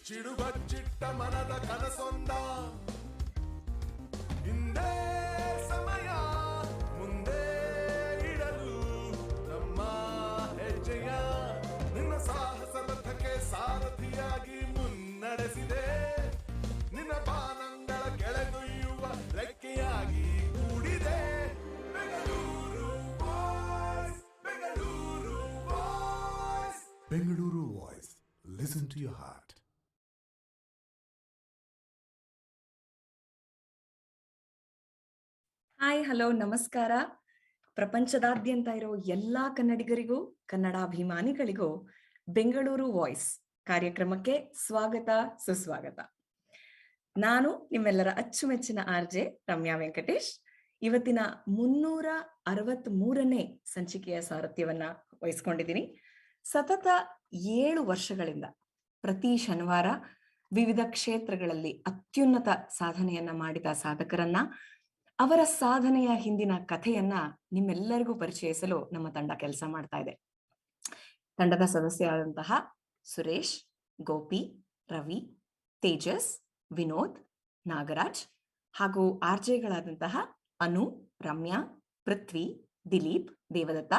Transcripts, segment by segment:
ಚಿಡುಬಚ್ಚಿಟ್ಟ ಮನದ ಕನಸೊಂದ ಹಿಂದೆ ಸಮಯ ಮುಂದೆ ಇಡಲು ನಮ್ಮ ಹೆಜ್ಜೆಯ ನಿನ್ನ ಸಾಹಸರಥಕ್ಕೆ ಸಾರಥಿಯಾಗಿ ಮುನ್ನಡೆಸಿದೆ ನಿನ್ನ ಬಾನಂಗಳ ಕೆಳಗೊಯ್ಯುವ ರೆಕ್ಕೆಯಾಗಿ ಕೂಡಿದೆ Bengaluru voice Bengaluru voice Bengaluru voice listen to your heart. Hi, hello, ನಮಸ್ಕಾರ. ಪ್ರಪಂಚದಾದ್ಯಂತ ಇರೋ ಎಲ್ಲಾ ಕನ್ನಡಿಗರಿಗೂ, ಕನ್ನಡಾಭಿಮಾನಿಗಳಿಗೂ ಬೆಂಗಳೂರು ವಾಯ್ಸ್ ಕಾರ್ಯಕ್ರಮಕ್ಕೆ ಸ್ವಾಗತ, ಸುಸ್ವಾಗತ. ನಾನು ನಿಮ್ಮೆಲ್ಲರ ಅಚ್ಚುಮೆಚ್ಚಿನ ಆರ್ಜೆ ರಮ್ಯಾ ವೆಂಕಟೇಶ್. ಇವತ್ತಿನ 363ನೇ ಸಂಚಿಕೆಯ ಸಾರಥ್ಯವನ್ನ ವಹಿಸ್ಕೊಂಡಿದ್ದೀನಿ. ಸತತ 7 ವರ್ಷಗಳಿಂದ ಪ್ರತಿ ಶನಿವಾರ ವಿವಿಧ ಕ್ಷೇತ್ರಗಳಲ್ಲಿ ಅತ್ಯುನ್ನತ ಸಾಧನೆಯನ್ನ ಮಾಡಿದ ಸಾಧಕರನ್ನ, ಅವರ ಸಾಧನೆಯ ಹಿಂದಿನ ಕಥೆಯನ್ನ ನಿಮ್ಮೆಲ್ಲರಿಗೂ ಪರಿಚಯಿಸಲು ನಮ್ಮ ತಂಡ ಕೆಲಸ ಮಾಡ್ತಾ ಇದೆ. ತಂಡದ ಸದಸ್ಯರಾದಂತಹ ಸುರೇಶ್, ಗೋಪಿ, ರವಿ, ತೇಜಸ್, ವಿನೋದ್, ನಾಗರಾಜ್ ಹಾಗೂ ಆರ್ಜೆಗಳಾದಂತಹ ಅನು, ರಮ್ಯಾ, ಪೃಥ್ವಿ, ದಿಲೀಪ್, ದೇವದತ್ತ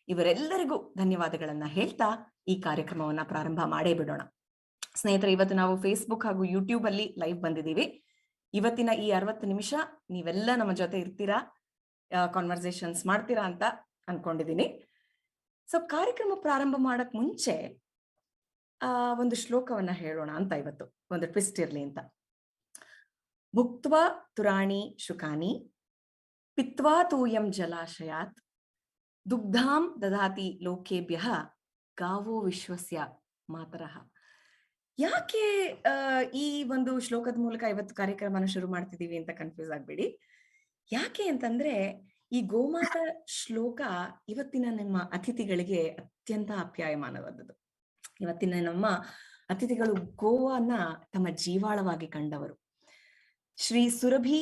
ಇವರೆಲ್ಲರಿಗೂ ಧನ್ಯವಾದಗಳನ್ನ ಹೇಳ್ತಾ ಈ ಕಾರ್ಯಕ್ರಮವನ್ನ ಪ್ರಾರಂಭ ಮಾಡೇ ಬಿಡೋಣ. ಸ್ನೇಹಿತರೆ, ಇವತ್ತು ನಾವು ಫೇಸ್ಬುಕ್ ಹಾಗೂ ಯೂಟ್ಯೂಬ್ ಅಲ್ಲಿ ಲೈವ್ ಬಂದಿದ್ದೀವಿ. ಇವತ್ತಿನ ಈ 60 ನಿಮಿಷ ನೀವೆಲ್ಲ ನಮ್ಮ ಜೊತೆ ಇರ್ತೀರಾ, ಕಾನ್ವರ್ಸೇಷನ್ಸ್ ಮಾಡ್ತೀರಾ ಅಂತ ಅನ್ಕೊಂಡಿದ್ದೀನಿ. ಸೊ ಕಾರ್ಯಕ್ರಮ ಪ್ರಾರಂಭ ಮಾಡಕ್ ಮುಂಚೆ ಒಂದು ಶ್ಲೋಕವನ್ನ ಹೇಳೋಣ ಅಂತ ಇವತ್ತು, ಒಂದು ಟ್ವಿಸ್ಟ್ ಇರ್ಲಿ ಅಂತ. ಭುಕ್ತ್ವಾ ತುರಾಣಿ ಶುಕಾನಿ ಪಿತ್ವಾ ತೂಯಂ ಜಲಾಶಯಾತ್ ದುಗ್ಧಾಂ ದದಾತಿ ಲೋಕೇಭ್ಯಃ ಗಾವೋ ವಿಶ್ವಸ್ಯ ಮಾತರಃ. ಯಾಕೆ ಈ ಒಂದು ಶ್ಲೋಕದ ಮೂಲಕ ಇವತ್ತು ಕಾರ್ಯಕ್ರಮನ ಶುರು ಮಾಡ್ತಿದೀವಿ ಅಂತ ಕನ್ಫ್ಯೂಸ್ ಆಗ್ಬೇಡಿ. ಯಾಕೆ ಅಂತಂದ್ರೆ ಈ ಗೋಮಾತ ಶ್ಲೋಕ ಇವತ್ತಿನ ನಿಮ್ಮ ಅತಿಥಿಗಳಿಗೆ ಅತ್ಯಂತ ಆಪ್ಯಾಯಮಾನವಾದದ್ದು. ಇವತ್ತಿನ ನಮ್ಮ ಅತಿಥಿಗಳು ಗೋವನ್ನ ತಮ್ಮ ಜೀವಾಳವಾಗಿ ಕಂಡವರು. ಶ್ರೀ ಸುರಭಿ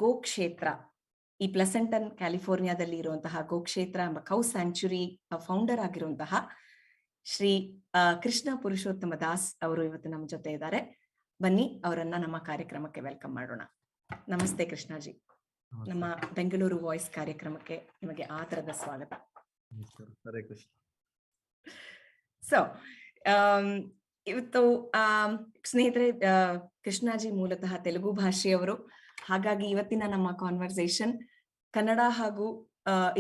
ಗೋ ಕ್ಷೇತ್ರ, ಈ ಪ್ಲೆಸೆಂಟನ್ ಕ್ಯಾಲಿಫೋರ್ನಿಯಾದಲ್ಲಿ ಇರುವಂತಹ ಗೋಕ್ಷೇತ್ರ ಎಂಬ ಕೌ ಸ್ಯಾಂಚುರಿ ಫೌಂಡರ್ ಆಗಿರುವಂತಹ ಶ್ರೀ ಕೃಷ್ಣ ಪುರುಷೋತ್ತಮ ದಾಸ್ ಅವರು ಇವತ್ತು ನಮ್ಮ ಜೊತೆ ಇದ್ದಾರೆ. ಬನ್ನಿ ಅವರನ್ನ ನಮ್ಮ ಕಾರ್ಯಕ್ರಮಕ್ಕೆ ವೆಲ್ಕಮ್ ಮಾಡೋಣ. ನಮಸ್ತೆ ಕೃಷ್ಣಾಜಿ, ನಮ್ಮ ಬೆಂಗಳೂರು ವಾಯ್ಸ್ ಕಾರ್ಯಕ್ರಮಕ್ಕೆ ನಿಮಗೆ ಆತರದ ಸ್ವಾಗತ. ಸೊ ಇವತ್ತು ಸ್ನೇಹಿತರೆ, ಕೃಷ್ಣಾಜಿ ಮೂಲತಃ ತೆಲುಗು ಭಾಷೆಯವರು. ಹಾಗಾಗಿ ಇವತ್ತಿನ ನಮ್ಮ ಕಾನ್ವರ್ಸೇಷನ್ ಕನ್ನಡ ಹಾಗೂ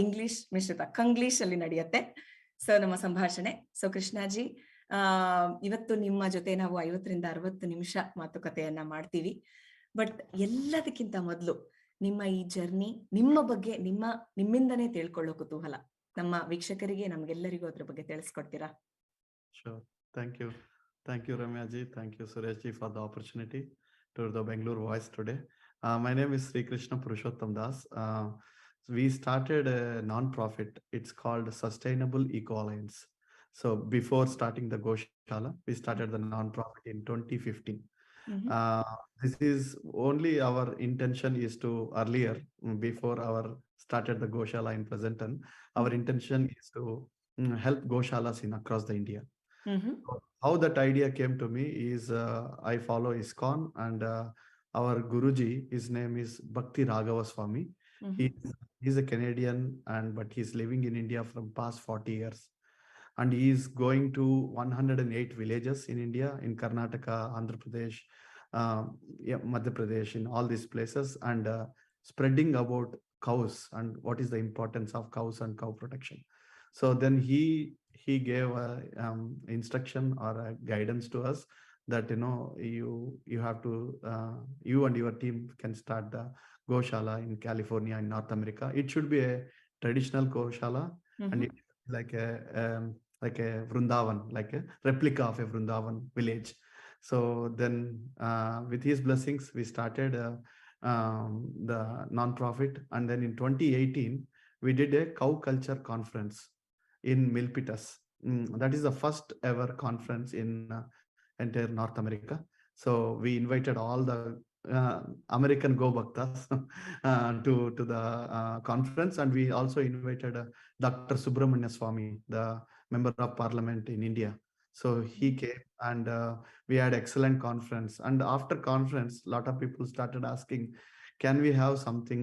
ಇಂಗ್ಲಿಷ್ ಮಿಶ್ರಿತ ಕಂಗ್ಲೀಷ್ ಅಲ್ಲಿ ನಡೆಯುತ್ತೆ. ಸೊ ನಮ್ಮ ಸಂಭಾಷಣೆ. ಸೊ ಕೃಷ್ಣಾಜಿ, ಇವತ್ತು ನಿಮ್ಮ ಜೊತೆ ನಾವು 50ರಿಂದ 60 ನಿಮಿಷ ಮಾತುಕತೆಯನ್ನ ಮಾಡ್ತೀವಿ. ಬಟ್ ಎಲ್ಲದಕ್ಕಿಂತ ಮೊದಲು ನಿಮ್ಮ ಈ ಜರ್ನಿ, ನಿಮ್ಮ ಬಗ್ಗೆ ನಿಮ್ಮಿಂದನೇ ತಿಳ್ಕೊಳ್ಳೋ ಕುತೂಹಲ ನಮ್ಮ ವೀಕ್ಷಕರಿಗೆ, ನಮ್ಗೆಲ್ಲರಿಗೂ ಅದ್ರ ಬಗ್ಗೆ ತಿಳಿಸ್ಕೊಡ್ತೀರಾ? Sure. Thank you Ramyaji. Thank you Sureshji for the opportunity to the Bengaluru Voice today. My name is Sri Krishna Purusottama Das. We started a non-profit. It's called Sustainable Eco Alliance. So before starting the goshala, we started the non-profit in 2015. This is only our intention is to earlier, before our started the goshala in Pleasanton, our intention is to help goshalas in across the India. So how that idea came to me is I follow ISKCON, and our Guruji, his name is Bhakti Raghava Swami. He's a Canadian, but he's living in India from past 40 years. And he is going to 108 villages in India, in Karnataka, Andhra Pradesh, Madhya Pradesh, in all these places, and spreading about cows and what is the importance of cows and cow protection. So then he gave instruction or a guidance to us that you have to you and your team can start the goshala in California, in North America. It should be a traditional goshala, and it like a Vrindavan, like a replica of a Vrindavan village. So then with his blessings we started the non-profit, and then in 2018 we did a cow culture conference in Milpitas. That is the first ever conference in entire North America. So we invited all the American Go Bhaktas to the conference, and we also invited Dr. Subramanya Swami, the member of parliament in India. So he came, and we had excellent conference. And after conference, a lot of people started asking, can we have something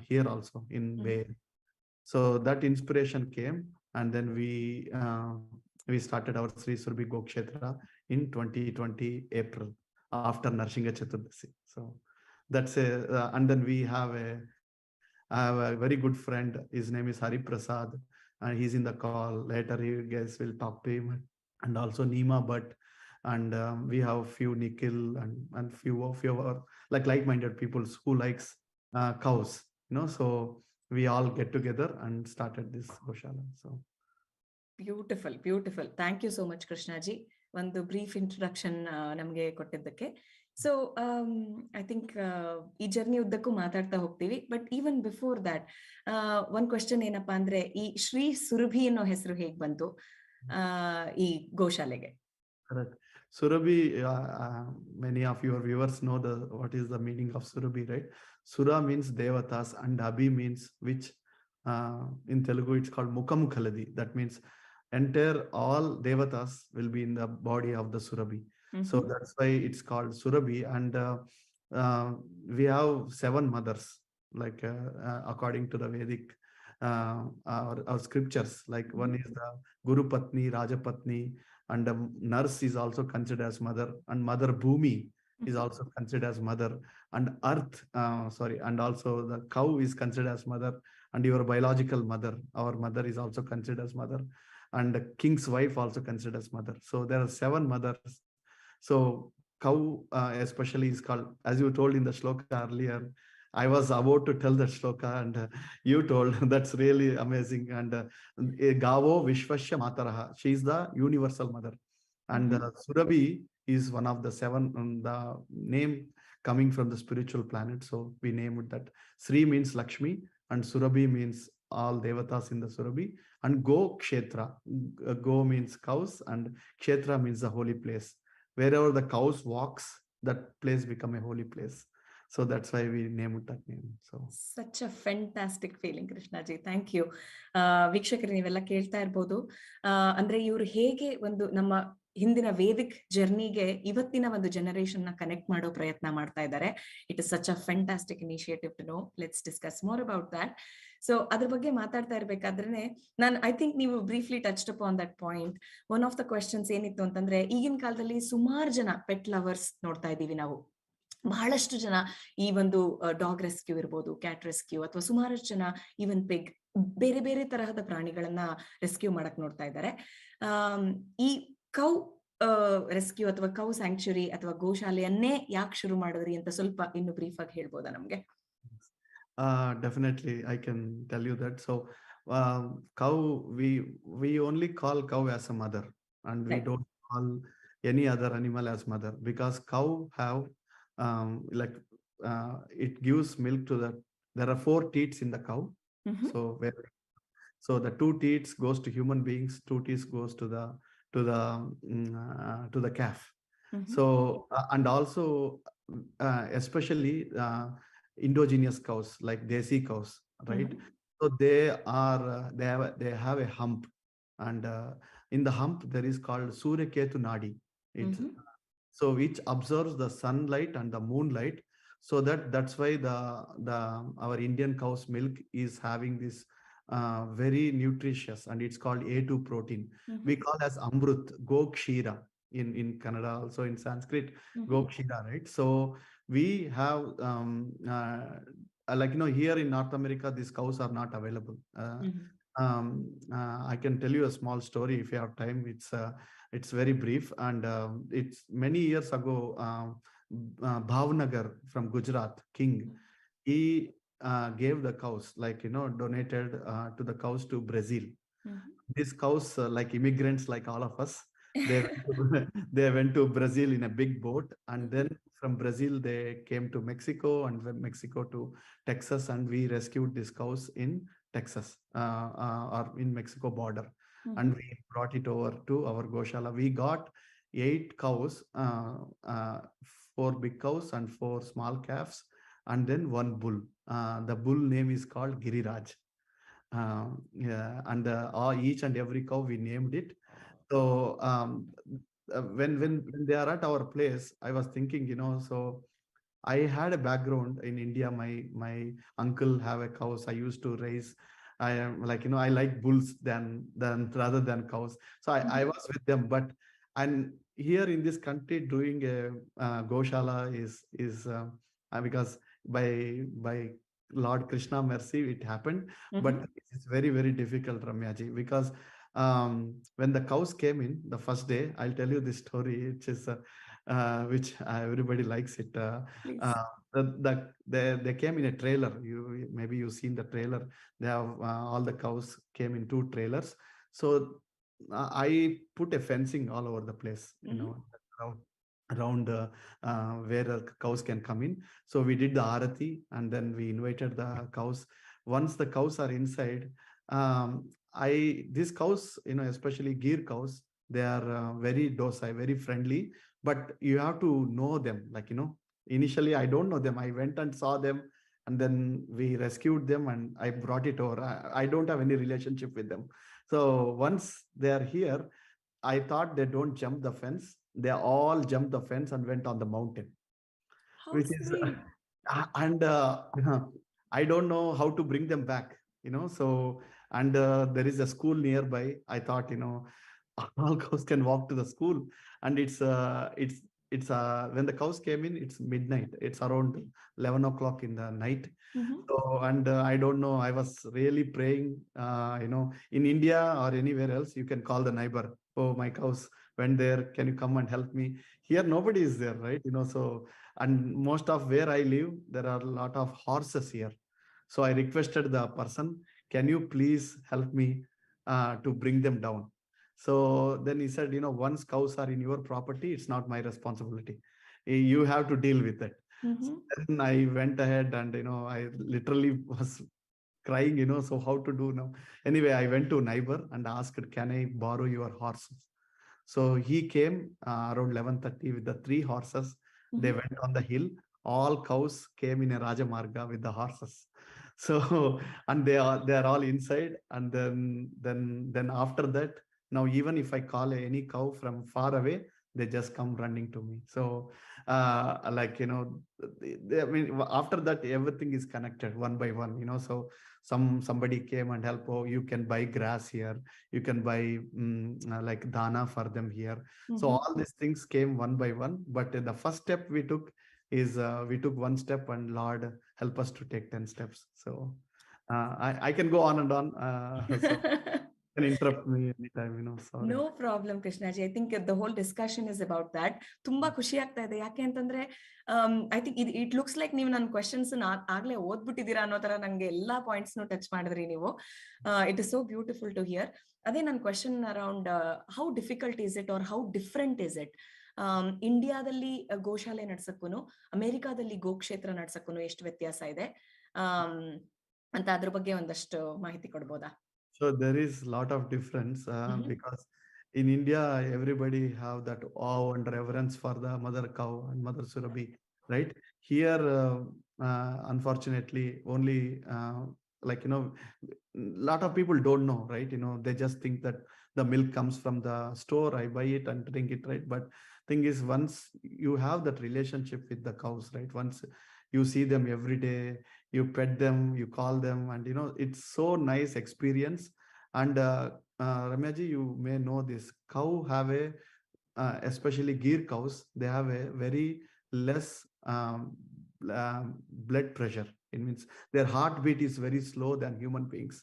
here also in Bay? So that inspiration came, and then we started our Śrī Surabhi Go Kṣetra in 2020 April, after Narshinga Chaturdasi. So that's and then I have a very good friend. His name is Hari Prasad, and he's in the call. Later, you guys will talk to him, and also Nima Bhatt, and we have few Nikhil and few of your like-minded people who likes cows. So we all get together and started this goshala. So beautiful thank you so much Krishnaji, ಒಂದು brief introduction ನಮಗೆ ಕೊಟ್ಟಿದ್ದಕ್ಕೆ. So I think ಈ journey ಉದ್ದಕ್ಕೂ ಮಾತಾಡ್ತಾ ಹೋಗ್ತೀವಿ, but even before that ಒಂದ್ question ಏನಪ್ಪಾ ಅಂದ್ರೆ, ಈ ಶ್ರೀ ಸುರಭಿ ಅನ್ನೋ ಹೆಸರು ಹೇಗ್ ಬಂತು ಈ ಗೋಶಾಲೆಗೆ? correct. Surabhi, many of your viewers know what is the meaning of Surabhi, right? Sura means devatas, and Abhi means which. In Telugu it's called Mukhamukhaladi. That means entire all devatas will be in the body of the Surabhi. So that's why it's called Surabhi. And we have 7 mothers, like according to the Vedic our scriptures. Like one is the Guru Patni, Raja Patni, and the nurse is also considered as mother, and Mother Bhumi is also considered as mother, and earth, and also the cow is considered as mother, and your biological mother, our mother, is also considered as mother, and the king's wife also considered as mother. So there are 7 mothers. So cow especially is called, as you told in the shloka earlier, I was about to tell that shloka, and you told that's really amazing. And Gavo Vishvasya Mataraha, she is the universal mother. And Surabhi is one of the 7, the name coming from the spiritual planet. So we named it that. Sri means Lakshmi, and Surabhi means all devatas in the Surabhi. And Go Kṣetra, Go means cows, and Kṣetra means the holy place. Wherever the cows walks, that place become a holy place. So that's why we named that name. So such a fantastic feeling, Krishnaji, thank you. ವೀಕ್ಷಕರು ನೀವೆಲ್ಲ ಕೇಳ್ತಾ ಇರ್ಬೋದು, ಅಂದ್ರೆ ಇವ್ರು ಹೇಗೆ ಒಂದು ನಮ್ಮ ಹಿಂದಿನ ವೇದಿಕ್ ಜರ್ನಿಗೆ ಇವತ್ತಿನ ಒಂದು ಜನರೇಷನ್ ನ ಕನೆಕ್ಟ್ ಮಾಡೋ ಪ್ರಯತ್ನ ಮಾಡ್ತಾ ಇದ್ದಾರೆ. It is such a fantastic initiative to know. Let's discuss more about that. So ಅದ್ರ ಬಗ್ಗೆ ಮಾತಾಡ್ತಾ ಇರ್ಬೇಕಾದ್ರೆ ಐ ಥಿಂಕ್ ನೀವು briefly touched up on that point. One of the questions ಏನಿತ್ತು ಅಂತಂದ್ರೆ, ಈಗಿನ ಕಾಲದಲ್ಲಿ ಸುಮಾರು ಜನ ಪೆಟ್ ಲವರ್ಸ್ ನೋಡ್ತಾ ಇದೀವಿ ನಾವು. ಬಹಳಷ್ಟು ಜನ ಈ ಒಂದು ಡಾಗ್ ರೆಸ್ಕ್ಯೂ ಇರ್ಬೋದು, ಕ್ಯಾಟ್ ರೆಸ್ಕ್ಯೂ, ಅಥವಾ ಸುಮಾರಷ್ಟು ಜನ ಈವನ್ ಪಿಗ್, ಬೇರೆ ಬೇರೆ ತರಹದ ಪ್ರಾಣಿಗಳನ್ನ ರೆಸ್ಕ್ಯೂ ಮಾಡಕ್ ನೋಡ್ತಾ ಇದ್ದಾರೆ. ಈ ಕೌ ರೆಸ್ಕ್ಯೂ ಅಥವಾ ಕೌ ಸ್ಯಾಂಕ್ಚುರಿ ಅಥವಾ ಗೋಶಾಲೆಯನ್ನೇ ಯಾಕೆ ಶುರು ಮಾಡಿದ್ರಿ ಅಂತ ಸ್ವಲ್ಪ ಇನ್ನು ಬ್ರೀಫ್ ಆಗಿ ಹೇಳ್ಬೋದಾ ನಮ್ಗೆ? Definitely, I can tell you that. So cow, we only call cow as a mother, and we don't call any other animal as mother, because cow have it gives milk to there are 4 teats in the cow. So the 2 teats goes to human beings, 2 teats goes to the calf. So and also especially indigenous cows like desi cows, right? So they have a hump, and in the hump there is called Surya Ketu Nadi. So which observes the sunlight and the moonlight. So that's why our Indian cow's milk is having this very nutritious, and it's called A2 protein. We call as Amrut, Go Kṣetra in Kannada, also in Sanskrit, Go Kṣetra, right? So we have here in North America, these cows are not available. I can tell you a small story if you have time. It's very brief, and it's many years ago. Bhavnagar from Gujarat, king, he gave the cows, donated to the cows to Brazil. These cows, like immigrants, like all of us, they went to Brazil in a big boat, and then from Brazil they came to Mexico, and from Mexico to Texas, and we rescued these cows in Texas or in Mexico border, and we brought it over to our goshala. We got 8 cows, 4 big cows and 4 small calves, and then 1 bull. The bull name is called Giriraj. And each and every cow we named it. So when they are at our place, I was thinking, so I had a background in India. My uncle have a cows. I used to raise. I am like, I like bulls than rather than cows. So I was with them. But and here in this country, doing a goshala is because by Lord Krishna mercy it happened. But it's very very difficult, Ramyaji, because when the cows came in the first day, I'll tell you this story, which everybody likes it. Please. They came in a trailer. Maybe you've seen the trailer. They have all the cows came in two trailers. So I put a fencing all over the place, around where the cows can come in. So we did the arati and then we invited the cows. Once the cows are inside, these cows, especially gear cows, they are very docile, very friendly, but you have to know them. Like, initially I don't know them. I went and saw them and then we rescued them and I brought it over. I don't have any relationship with them. So once they are here, I thought they don't jump the fence. They all jumped the fence and went on the mountain, How which is, sweet. and I don't know how to bring them back, So, and there is a school nearby. I thought, all cows can walk to the school, and it's when the cows came in, it's midnight. It's around 11 o'clock in the night. So, and I don't know, I was really praying, in India or anywhere else, you can call the neighbor. Oh, my cows went there. Can you come and help me? Here, nobody is there, right? So, and most of where I live, there are a lot of horses here. So I requested the person, can you please help me to bring them down? So then he said, once cows are in your property, it's not my responsibility. You have to deal with it. So then I went ahead and, I literally was crying, so how to do now? Anyway, I went to a neighbor and asked, can I borrow your horses? So he came around 11:30 with the three horses. They went on the hill. All cows came in a Rajamarga with the horses. So, and they are all inside. And then after that, now even if I call any cow from far away, they just come running to me. So, like, I mean, after that, everything is connected one by one, So somebody came and help. Oh, you can buy grass here. You can buy like dana for them here. So all these things came one by one. But the first step we took is we took one step, and Lord help us to take 10 steps. So I can go on and on. So you can interrupt me anytime, sorry. No problem Krishnaji. I think the whole discussion is about that. ತುಂಬಾ ಖುಷಿ ಆಗ್ತಾ ಇದೆ. ಯಾಕೆ ಅಂತಂದ್ರೆ I think it looks like ನೀವು ನನ್ನ questions ಆಗ್ಲೇ ಓದ್ಬಿಟ್ಟಿದ್ದೀರಾ ಅನ್ನೋ ತರ ನಂಗೆ ಎಲ್ಲಾ ಪಾಯಿಂಟ್ಸ್ ಟಚ್ ಮಾಡಿದ್ರಿ ನೀವು. It is so beautiful to hear. ಅದೇ ನನ್ನ question around how difficult is it or how different is it? ಇಂಡಿಯಾದಲ್ಲಿ ಗೋಶಾಲೆ ನಡ್ಸಕ್ಕೂನು ಅಮೆರಿಕಾದಲ್ಲಿ ಗೋಕ್ಷೇತ್ರ ನಡ್ಸಕ್ಕೂನು ಎಷ್ಟು ವ್ಯತ್ಯಾಸ ಇದೆ ಅಂತ ಅದ್ರ ಬಗ್ಗೆ ಒಂದಷ್ಟು ಮಾಹಿತಿ ಕೊಡ್ಬೋದಾ? So there is a lot of difference because in India, everybody have that awe and reverence for the mother cow and mother Surabhi, right? Here, unfortunately, only like, lot of people don't know, right? They just think that the milk comes from the store. I buy it and drink it, right? But thing is, once you have that relationship with the cows, right? Once you see them every day, you pet them, you call them, and it's so nice experience. And Ramyaji, you may know this cow have a especially gear cows, they have a very less blood pressure. It means their heartbeat is very slow than human beings.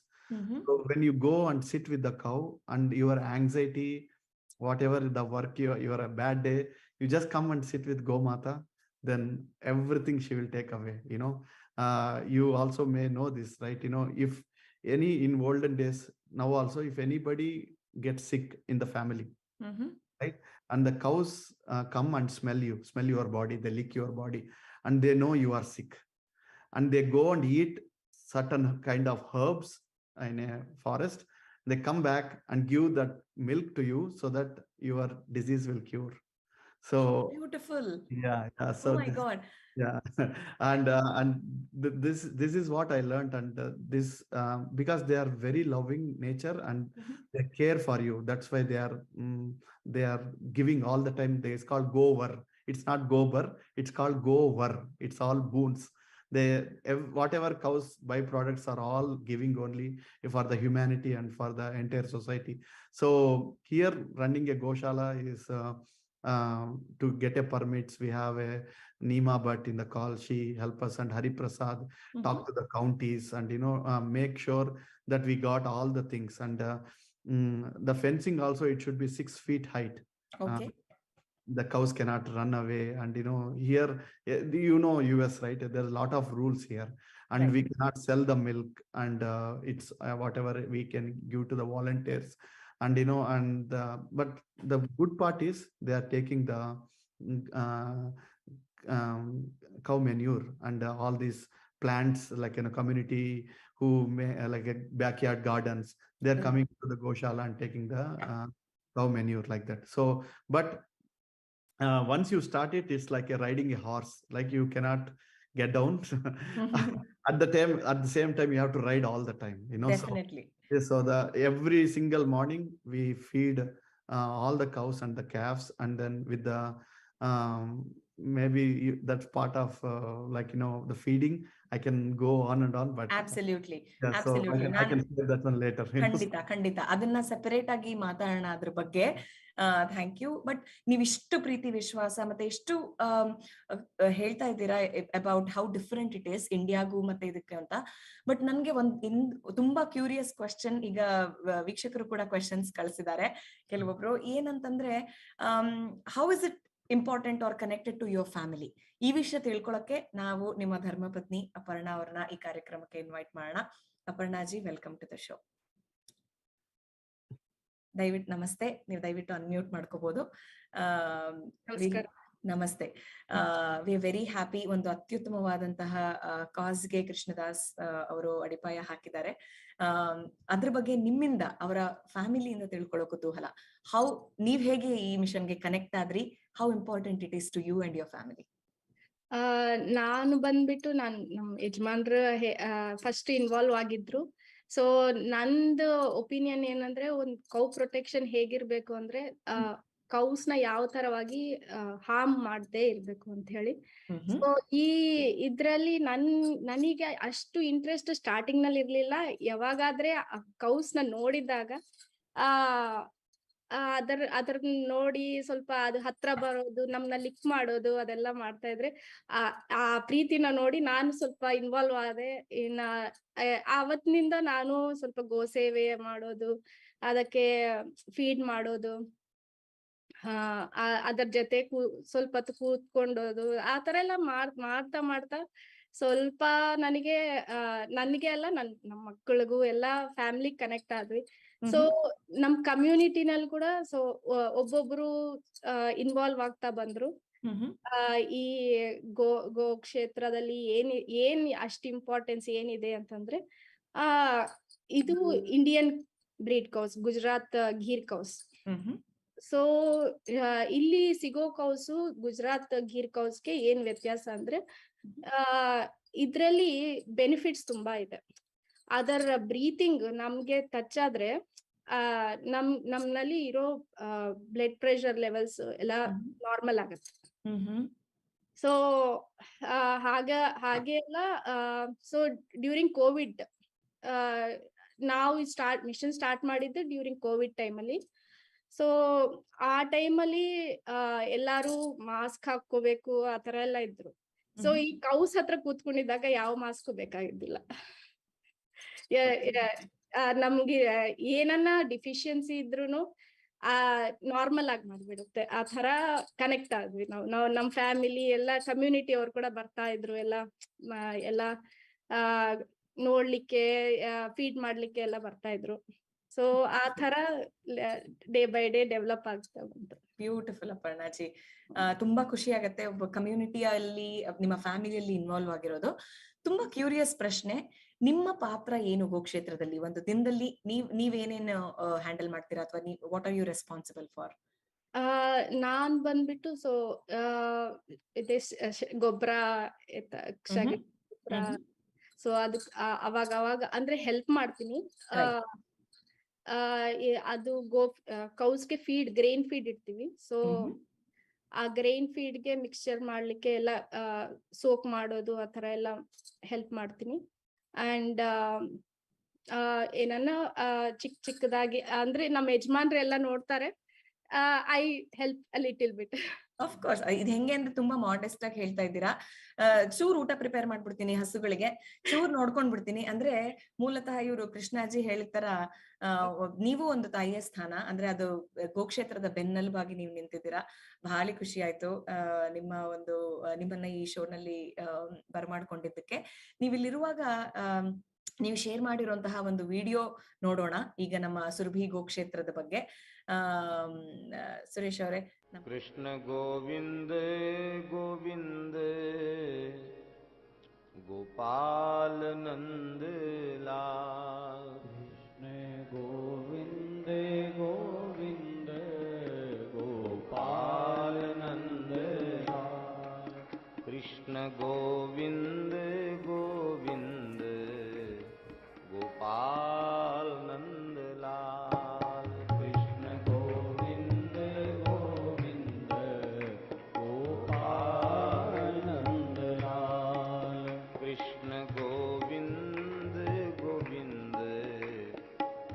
So when you go and sit with the cow and your anxiety, whatever the work, you're a bad day, you just come and sit with Gomata, then everything she will take away. You also may know this, right? If any in olden days, now also, if anybody gets sick in the family, right, and the cows come and smell your body, they lick your body, and they know you are sick, and they go and eat certain kind of herbs in a forest. They come back and give that milk to you so that your disease will cure. So Beautiful. yeah, so Oh my God. yeah, this is what I learned, and this because they are very loving nature and they care for you. That's why they are giving all the time. It's called gover. It's not gober. It's called gover. It's all boons. Whatever cows byproducts are all giving only for the humanity and for the entire society. So here running a goshala is to get a permits. We have a Nima Bhatt in the call. She help us, and Hari Prasad talk to the counties and make sure that we got all the things. And the fencing also, it should be 6 feet height. Okay. The cows cannot run away. And here, US, right? There's a lot of rules here, and Right. we cannot sell the milk, and it's whatever we can give to the volunteers. And but the good part is they are taking the uh, cow manure and all these plants, like in a community who may like a backyard gardens, they're coming to the goshala and taking the cow manure like that. So but once you start it, it's like a riding a horse. Like you cannot get down. At the same time, you have to ride all the time. Definitely. So every single morning we feed all the cows and the calves, and then with the that's part of the feeding. I can go on and on, but Absolutely. yeah, Absolutely. so I can say that one later. ಖಂಡಿತ ಅದನ್ನ separate ಆಗಿ ಮಾತಾಡೋಣ ಅದ್ರ ಬಗ್ಗೆ. Thank you. But ನೀವಿಷ್ಟು ಪ್ರೀತಿ ವಿಶ್ವಾಸ ಮತ್ತೆ ಎಷ್ಟು ಹೇಳ್ತಾ ಇದ್ದೀರಾ about how different it is ಇಂಡಿಯಾಗೂ ಮತ್ತೆ ಇದಕ್ಕೆ ಅಂತ. ಬಟ್ ನನ್ಗೆ ತುಂಬಾ ಕ್ಯೂರಿಯಸ್ ಕ್ವೆಶ್ಚನ್, ಈಗ ವೀಕ್ಷಕರು ಕೂಡ ಕ್ವೆಶನ್ಸ್ ಕಳಿಸಿದ್ದಾರೆ ಕೆಲವೊಬ್ರು. ಏನಂತಂದ್ರೆ how is it important or connected to your family? ಈ ವಿಷಯ ತಿಳ್ಕೊಳಕ್ಕೆ ನಾವು ನಿಮ್ಮ ಧರ್ಮಪತ್ನಿ ಅಪರ್ಣಾ ಅವ್ರನ್ನ ಈ ಕಾರ್ಯಕ್ರಮಕ್ಕೆ ಇನ್ವೈಟ್ ಮಾಡೋಣ. ಅಪರ್ಣಾಜಿ, ವೆಲ್ಕಮ್ ಟು ದ ಶೋ. ದಯವಿಟ್ಟು ನಮಸ್ತೆ, ನೀವು ದಯವಿಟ್ಟು ಅನ್ಮ್ಯೂಟ್ ಮಾಡ್ಕೋಬಹುದು. ನಮಸ್ತೆ. We are very happy. ಒಂದು ಅತ್ಯುತ್ತಮವಾದಂತಹ ಕಾಸ್ಗೆ ಕೃಷ್ಣದಾಸ್ ಅವರು ಅಡಿಪಾಯ ಹಾಕಿದ್ದಾರೆ. ಅದ್ರ ಬಗ್ಗೆ ನಿಮ್ಮಿಂದ, ಅವರ ಫ್ಯಾಮಿಲಿಯಿಂದ ತಿಳ್ಕೊಳ್ಳೋ ಕುತೂಹಲ. ನೀವ್ ಹೇಗೆ ಈ ಮಿಷನ್ಗೆ ಕನೆಕ್ಟ್ ಆದ್ರಿ? How important it is to you and your family? ನಾನು ಬಂದ್ಬಿಟ್ಟು ನಮ್ ಯಜಮಾನ್ರು ಫಸ್ಟ್ ಇನ್ವಾಲ್ವ್ ಆಗಿದ್ರು. ಸೊ ನಂದು ಒಪಿನಿಯನ್ ಏನಂದ್ರೆ, ಒಂದ್ ಕೌ ಪ್ರೊಟೆಕ್ಷನ್ ಹೇಗಿರ್ಬೇಕು ಅಂದ್ರೆ, ಕೌಸ್ ನ ಯಾವ ತರವಾಗಿ ಹಾರ್ಮ್ ಮಾಡದೆ ಇರ್ಬೇಕು ಅಂತ ಹೇಳಿ. ಸೊ ಇದ್ರಲ್ಲಿ ನನಗೆ ಅಷ್ಟು ಇಂಟ್ರೆಸ್ಟ್ ಸ್ಟಾರ್ಟಿಂಗ್ ನಲ್ಲಿ ಇರ್ಲಿಲ್ಲ. ಯಾವಾಗಾದ್ರೆ ಕೌಸ್ ನ ನೋಡಿದಾಗ ಅದರ ನೋಡಿ ಸ್ವಲ್ಪ ಅದು ಹತ್ರ ಬರೋದು, ನಮ್ನ ಲಿಕ್ ಮಾಡೋದು, ಅದೆಲ್ಲ ಮಾಡ್ತಾ ಇದ್ರೆ ಆ ಪ್ರೀತಿನ ನೋಡಿ ನಾನು ಸ್ವಲ್ಪ ಇನ್ವಾಲ್ವ್ ಆದೆ. ಆವತ್ತಿನಿಂದ ನಾನು ಸ್ವಲ್ಪ ಗೋಸೇವೆ ಮಾಡೋದು, ಅದಕ್ಕೆ ಫೀಡ್ ಮಾಡೋದು, ಅದರ ಜೊತೆ ಸ್ವಲ್ಪ ಹೊತ್ತು ಕೂತ್ಕೊಂಡೋದು, ಆ ತರ ಎಲ್ಲ ಮಾಡ್ತಾ ಸ್ವಲ್ಪ ನನಗೆ ಅಲ್ಲ, ನಮ್ಮ ಮಕ್ಕಳಿಗೂ ಎಲ್ಲ ಫ್ಯಾಮಿಲಿ ಕನೆಕ್ಟ್ ಆದ್ವಿ. ಸೊ ನಮ್ ಕಮ್ಯುನಿಟಿನಲ್ಲಿ ಕೂಡ ಸೊ ಒಬ್ಬೊಬ್ರು ಇನ್ವಾಲ್ವ್ ಆಗ್ತಾ ಬಂದ್ರು. ಈ ಗೋ ಕ್ಷೇತ್ರದಲ್ಲಿ ಏನ್ ಅಷ್ಟ್ ಇಂಪಾರ್ಟೆನ್ಸ್ ಏನಿದೆ ಅಂತಂದ್ರೆ, ಇದು Indian breed cows, Gujarat Gir cows. So ಇಲ್ಲಿ ಸಿಗೋ ಕೌಸು ಗುಜರಾತ್ ಗೀರ್ ಕೌಸ್ಗೆ ಏನ್ ವ್ಯತ್ಯಾಸ ಅಂದ್ರೆ, ಇದ್ರಲ್ಲಿ ಬೆನಿಫಿಟ್ಸ್ ತುಂಬಾ ಇದೆ. ಅದರ ಬ್ರೀತಿಂಗ್ ನಮ್ಗೆ ಟಚ್ ಆದ್ರೆ ನಮ್ನಲ್ಲಿ ಇರೋ ಬ್ಲಡ್ ಪ್ರೆಷರ್ ಲೆವೆಲ್ಸ್ ಎಲ್ಲ ನಾರ್ಮಲ್ ಆಗತ್ತೆ. ಸೊ ಹಾಗೆ ಎಲ್ಲ. ಸೊ ಡ್ಯೂರಿಂಗ್ ಕೋವಿಡ್ ನಾವು ಮಿಷನ್ ಸ್ಟಾರ್ಟ್ ಮಾಡಿದ್ದು ಡ್ಯೂರಿಂಗ್ ಕೋವಿಡ್ ಟೈಮಲ್ಲಿ. ಸೊ ಆ ಟೈಮಲ್ಲಿ ಎಲ್ಲಾರು ಮಾಸ್ಕ್ ಹಾಕೋಬೇಕು ಆ ತರ ಎಲ್ಲ ಇದ್ರು. ಸೊ ಈ ಕೌಸ್ ಹತ್ರ ಕೂತ್ಕೊಂಡಿದ್ದಾಗ ಯಾವ ಮಾಸ್ಕ್ ಬೇಕಾಗಿದ್ದಿಲ್ಲ. ನಮ್ಗೆ ಏನನ್ನ ಡಿಫಿಷಿಯನ್ಸಿ ಇದ್ರುನು ನಾರ್ಮಲ್ ಆಗಿ ಮಾಡ್ಬಿಡುತ್ತೆ. ಆ ತರ ಕನೆಕ್ಟ್ ಆದ್ವಿ ನಾವು ನಮ್ ಫ್ಯಾಮಿಲಿ ಎಲ್ಲ, ಕಮ್ಯುನಿಟಿ ಅವ್ರು ಕೂಡ ಬರ್ತಾ ಇದ್ರು, ಎಲ್ಲ ನೋಡ್ಲಿಕ್ಕೆ, ಫೀಡ್ ಮಾಡ್ಲಿಕ್ಕೆ ಎಲ್ಲ ಬರ್ತಾ ಇದ್ರು. ಸೊ ಆ ತರ ಡೇ ಬೈ ಡೇ ಡೆವಲಪ್ ಆಗ್ತಾ ಬಂತು. ಬ್ಯೂಟಿಫುಲ್ ಅಪರ್ಣಾಜಿ. ತುಂಬಾ ಖುಷಿ ಆಗತ್ತೆ ಒಬ್ಬ ಕಮ್ಯುನಿಟಿಯಲ್ಲಿ, ನಿಮ್ಮ ಫ್ಯಾಮಿಲಿಯಲ್ಲಿ ಇನ್ವಾಲ್ವ್ ಆಗಿರೋದು. ತುಂಬಾ ಕ್ಯೂರಿಯಸ್ ಪ್ರಶ್ನೆ, ನಿಮ್ಮ ಪಾತ್ರ ಏನು ಗೋಕ್ಷೇತ್ರದಲ್ಲಿ? ಒಂದು ದಿನದಲ್ಲಿ ನೀವೇನೇನು ಹ್ಯಾಂಡಲ್ ಮಾಡ್ತೀರಾ, ಅಥವಾ what are you responsible for? ನಾನ್ ಬಂದ್ಬಿಟ್ಟು ಇದೆ ಗೊಬ್ಬರ ಮ್ಹೂ. ಗೊಬ್ಬರ. ಮ್ಹೂ. ಸೊ ಅದಕ್ ಅವಾಗ ಅಂದ್ರೆ ಹೆಲ್ಪ್ ಮಾಡ್ತೀನಿ. Right. ಅದು ಕೌಸ್ಗೆ ಗ್ರೈನ್ ಫೀಡ್ ಇಡ್ತೀವಿ. ಸೊ ಮ್ಹೂ. ಆ ಗ್ರೈನ್ ಫೀಡ್ಗೆ ಮಿಕ್ಸ್ಚರ್ ಮಾಡ್ಲಿಕ್ಕೆ ಎಲ್ಲ ಸೋಕ್ ಮಾಡೋದು ಆ ತರ ಎಲ್ಲ ಹೆಲ್ಪ್ ಮಾಡ್ತೀನಿ. ಅಂಡ್ ಏನನ್ನ ಚಿಕ್ಕದಾಗಿ ಅಂದ್ರೆ ನಮ್ಮ ಯಜಮಾನ್ರೆ ಎಲ್ಲ ನೋಡ್ತಾರೆ. I help a little bit. Of course ಇದು ಹೆಂಗೆ ಅಂದ್ರೆ ತುಂಬಾ ಮಾಡೆಸ್ಟ್ ಆಗಿ ಹೇಳ್ತಾ ಇದ್ದೀರಾ. ಚೂರ್ ಊಟ ಪ್ರಿಪೇರ್ ಮಾಡ್ಬಿಡ್ತೀನಿ ಹಸುಗಳಿಗೆ, ಚೂರ್ ನೋಡ್ಕೊಂಡ್ ಬಿಡ್ತೀನಿ ಅಂದ್ರೆ ಮೂಲತಃ ಇವರು ಕೃಷ್ಣಾಜಿ ಹೇಳಿದ ತರ ನೀವು ಒಂದು ತಾಯಿಯ ಸ್ಥಾನ ಅಂದ್ರೆ ಅದು ಗೋಕ್ಷೇತ್ರದ ಬೆನ್ನೆಲುಬಾಗಿ ನೀವು ನಿಂತಿದ್ದೀರಾ. ಭಾರಿ ಖುಷಿ ಆಯ್ತು ನಿಮ್ಮನ್ನ ಈ ಶೋನಲ್ಲಿ ಬರಮಾಡ್ಕೊಂಡಿದ್ದಕ್ಕೆ. ನೀವಿಲ್ಲಿರುವಾಗ ನೀವು ಶೇರ್ ಮಾಡಿರುವಂತಹ ಒಂದು ವಿಡಿಯೋ ನೋಡೋಣ ಈಗ ನಮ್ಮ ಸುರಭಿ ಗೋಕ್ಷೇತ್ರದ ಬಗ್ಗೆ. ಸುರೇಶ್ ಅವರೇ. कृष्ण गोविंद गोविंद गोपाल नंद लाल। कृष्ण गोविंद गोविंद गोपाल नंद लाल। कृष्ण गोविंद गोविंद गोपाल नंद लाल। कृष्ण गोविंद गोविंद गोपाल नंद लाल। कृष्ण गोविंद गोविंद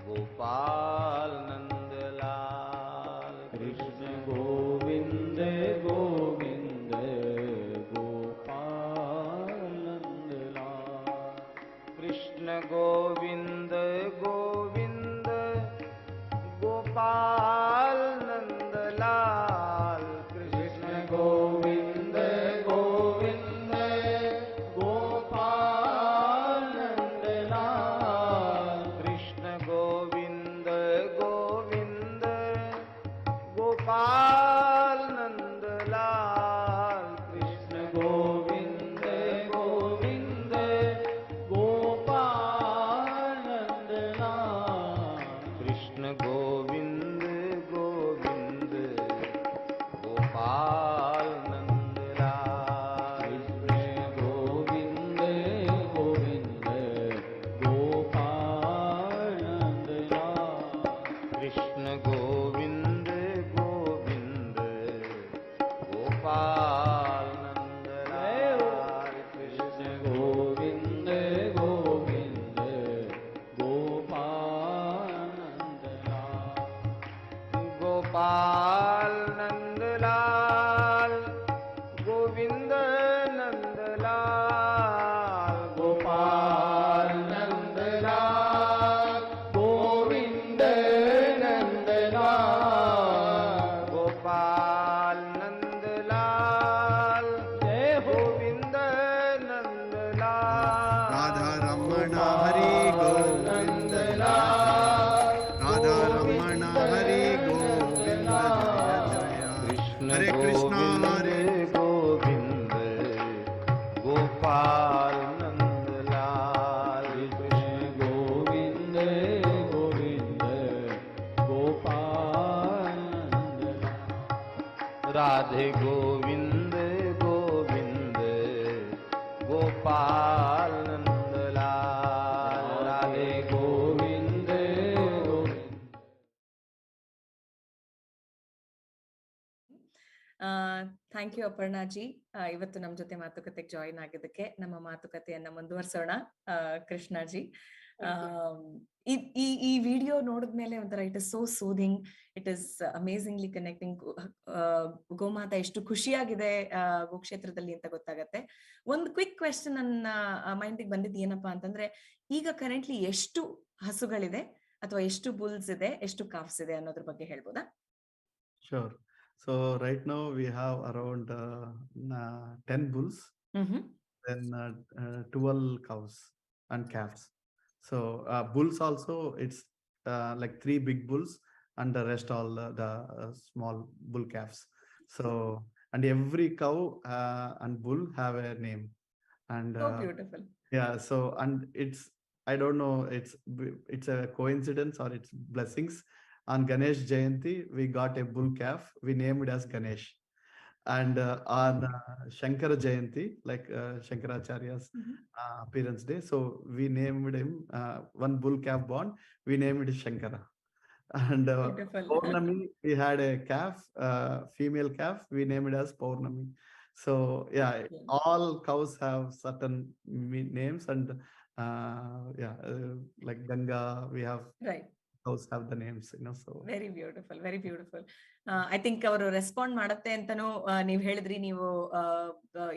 गोपाल नंद लाल। कृष्ण गोविंद गोविंद गोपाल नंद लाल। कृष्ण गोविंद गोविंद गोपाल नंद लाल। कृष्ण गोविंद गोविंद गोपाल नंद लाल। कृष्ण गोविंद गोविंद गोपाल नंद लाल। कृष्ण गोविंद गोविंद गोपाल नंद लाल। कृष्ण गोविंद गोविंद गोपाल नंद लाल। कृष्ण गोविंद गोविंद गोपाल नंद लाल। कृष्ण गोविंद गोविंद गोपाल नंद लाल। कृष्ण गोविंद गोविंद गोपाल नंद लाल। गोपाल नंद लाल गोविंद नंद लाल। गोपाल नंद लाल गोविंद नंद लाल। गोपाल नंद लाल जय गोविंद नंद लाल। राधा रमण हरि गोविंद लाल। राधा रमण हरि गोविंद जय जय। कृष्ण हरे कृष्ण हरे गोविंद गोपाल नंद लाल। कृष्ण गोविंद गोविंद गोपाल नंद लाल। राधे गोविंद गोविंद गोपाल नंद लाल। राधे गोविंद गोविंद। Thank you ಅಪರ್ಣಾಜಿ. ಇವತ್ತು ನಮ್ಮ ಜೊತೆ ಮಾತುಕತೆಗೆ ಜಾಯಿನ್ ಆಗಿದ್ದಕ್ಕೆ. ನಮ್ಮ ಮಾತುಕತೆಯನ್ನ ಮುಂದುವರ್ಸೋಣ ಕೃಷ್ಣಾಜಿ. ಈ ವಿಡಿಯೋ ನೋಡಿದ್ಮೇಲೆ ಒಂಥರ it is so soothing, it is amazingly connecting. ಗೋಮಾತಾ ಎಷ್ಟು ಖುಷಿಯಾಗಿದೆ ಗೋಕ್ಷೇತ್ರದಲ್ಲಿ ಅಂತ ಗೊತ್ತಾಗತ್ತೆ. ಒಂದು ಕ್ವಿಕ್ ಕ್ವೆಶ್ಚನ್ ನನ್ನ ಮೈಂಡಿಗೆ ಬಂದಿದ್ದು ಏನಪ್ಪಾ ಅಂತಂದ್ರೆ, ಈಗ ಕರೆಂಟ್ಲಿ ಎಷ್ಟು ಹಸುಗಳಿದೆ ಅಥವಾ ಎಷ್ಟು ಬುಲ್ಸ್ ಇದೆ, ಎಷ್ಟು ಕಾಫ್ಸ್ ಇದೆ ಅನ್ನೋದ್ರ ಬಗ್ಗೆ ಹೇಳ್ಬೋದಾ? Sure. So right now we have around 10 bulls, then 12 cows and calves. So bulls also, it's like 3 big bulls and the rest all the small bull calves. So and every cow and bull have a name. And So beautiful. yeah, so and it's, I don't know, it's a coincidence or it's blessings. On Ganesh Jayanti, we got a bull calf. We named it as Ganesh. And on Shankara Jayanti, like Shankaracharya's appearance day, so we named him one bull calf born. We named it Shankara. And Beautiful. Purnami, we had a calf, female calf. We named it as Purnami. So yeah, all cows have certain names, and like Ganga, we have Right. cows have the names, so. Very beautiful, very beautiful. I think ಅವರು respond ಮಾಡತ್ತೆ ಅಂತಾನು ನೀವ್ ಹೇಳಿದ್ರಿ, ನೀವು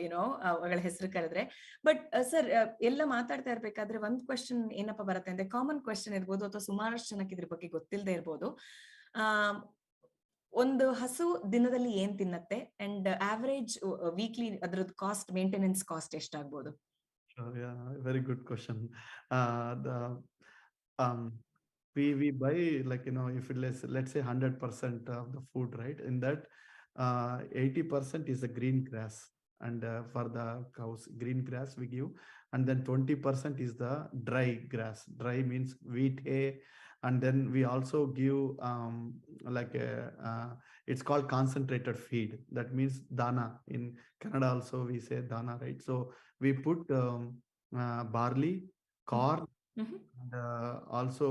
YONO ಅವಳ ಹೆಸರು ಕರೆದ್ರೆ. But sir, ಎಲ್ಲ ಮಾತಾಡ್ತಾ ಇರ್ಬೇಕಾದ್ರೆ ಒಂದ್ ಕ್ವಶನ್ ಏನಪ್ಪಾ ಬರುತ್ತೆ ಅಂದ್ರೆ, ಕಾಮನ್ ಕ್ವಶನ್ ಇರ್ಬೋದು ಅಥವಾ ಸುಮಾರಷ್ಟು ಜನಕ್ಕೆ ಇದ್ರ ಬಗ್ಗೆ ಗೊತ್ತಿಲ್ಲದೆ ಇರ್ಬೋದು. ಒಂದು ಹಸು ದಿನದಲ್ಲಿ ಏನ್ ತಿನ್ನತ್ತೆ ಅಂಡ್ ಆವರೇಜ್ ವೀಕ್ಲಿ ಅದ್ರದ್ದು ಕಾಸ್ಟ್, ಮೇಂಟೆನೆನ್ಸ್ ಕಾಸ್ಟ್ ಎಷ್ಟಾಗ್ಬೋದು? Yeah, very good question. We buy, like, if let's say 100% of the food, right? In that, 80% is the green grass, and for the cows, green grass we give, and then 20% is the dry grass. Dry means wheat, hay, and then we also give like it's called concentrated feed. That means dana. In Kannada also we say dana, right? So we put barley, corn. And also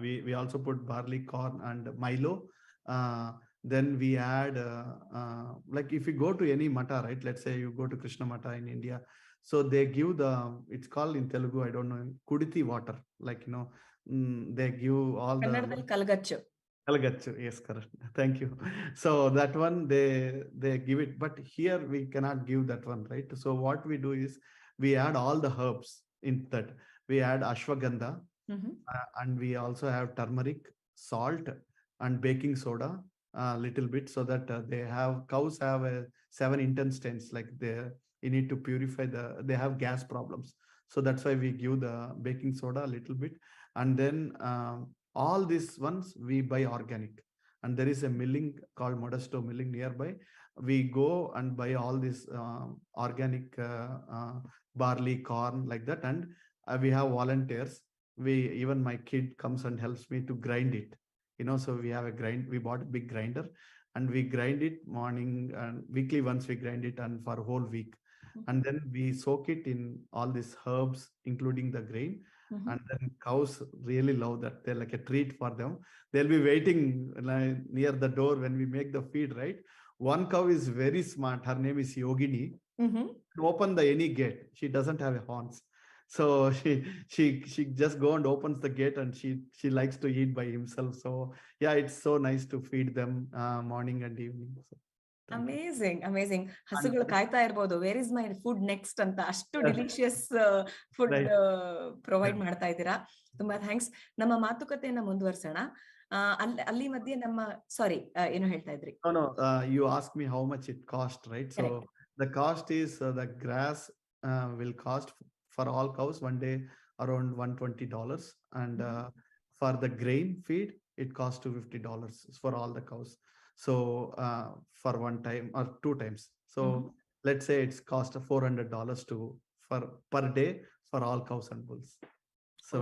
we also put barley, corn, and Milo. Then we add like if you go to any mata, right? Let's say you go to Krishna Mata in India, so they give it's called in Telugu, I don't know, kuditi water, like they give all the Kalgachu. Kalgachu, yes, correct. Thank you. So that one they give it, but here we cannot give that one, right? So what we do is we add all the herbs in that. We add ashwagandha, and we also have turmeric, salt, and baking soda a little bit, so that cows have 7 intestines, like you need to purify they have gas problems. So that's why we give the baking soda a little bit. And then all these ones we buy organic, and there is a milling called Modesto milling nearby. We go and buy all this organic barley, corn, like that. And we have volunteers. Even my kid comes and helps me to grind it, so we have we bought a big grinder, and we grind it morning and weekly once we grind it, and for a whole week. And then we soak it in all these herbs, including the grain. And then cows really love that. They're like a treat for them. They'll be waiting near the door when we make the feed, right? One cow is very smart. Her name is Yogini. Open any gate. She doesn't have a horns. So she just go and opens the gate, and she likes to eat by himself. So yeah, it's so nice to feed them morning and evening. So, amazing. ಹಸುಗಳು ಕಾಯ್ತಾ ಇರ್ಬೋದು, where is my food next ಅಂತ, ಅಷ್ಟು delicious food provide ಮಾಡ್ತಾ ಇದ್ದೀರಾ. ತುಂಬಾ thanks. ನಮ್ಮ ಮಾತುಕತೆಯನ್ನ ಮುಂದುವರ್ಸೋಣ. ಅಲ್ಲಿ ಮಧ್ಯೆ ನಮ್ಮ ಸಾರಿ, ಏನು ಹೇಳ್ತಾ ಇದ್ರಿ? No, you asked me how much it cost, right? So the cost is the grass will cost for all cows one day around $120, and for the grain feed it costs $250 for all the cows. So for one time or 2 times, so let's say it's cost $400 per day for all cows and bulls, so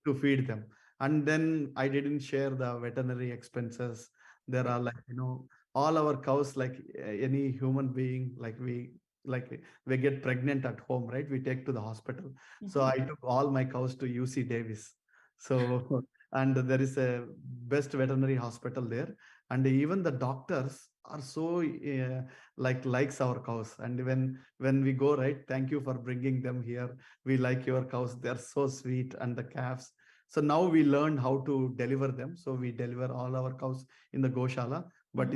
to feed them. And then I didn't share the veterinary expenses. There are, like, all our cows, like any human being, like we get pregnant at home, right? We take to the hospital. So I took all my cows to UC Davis. So and there is a best veterinary hospital there, and even the doctors are so likes our cows. And when we go, right, thank you for bringing them here, we like your cows, they're so sweet, and the calves. So now we learned how to deliver them. So we deliver all our cows in the goshala. But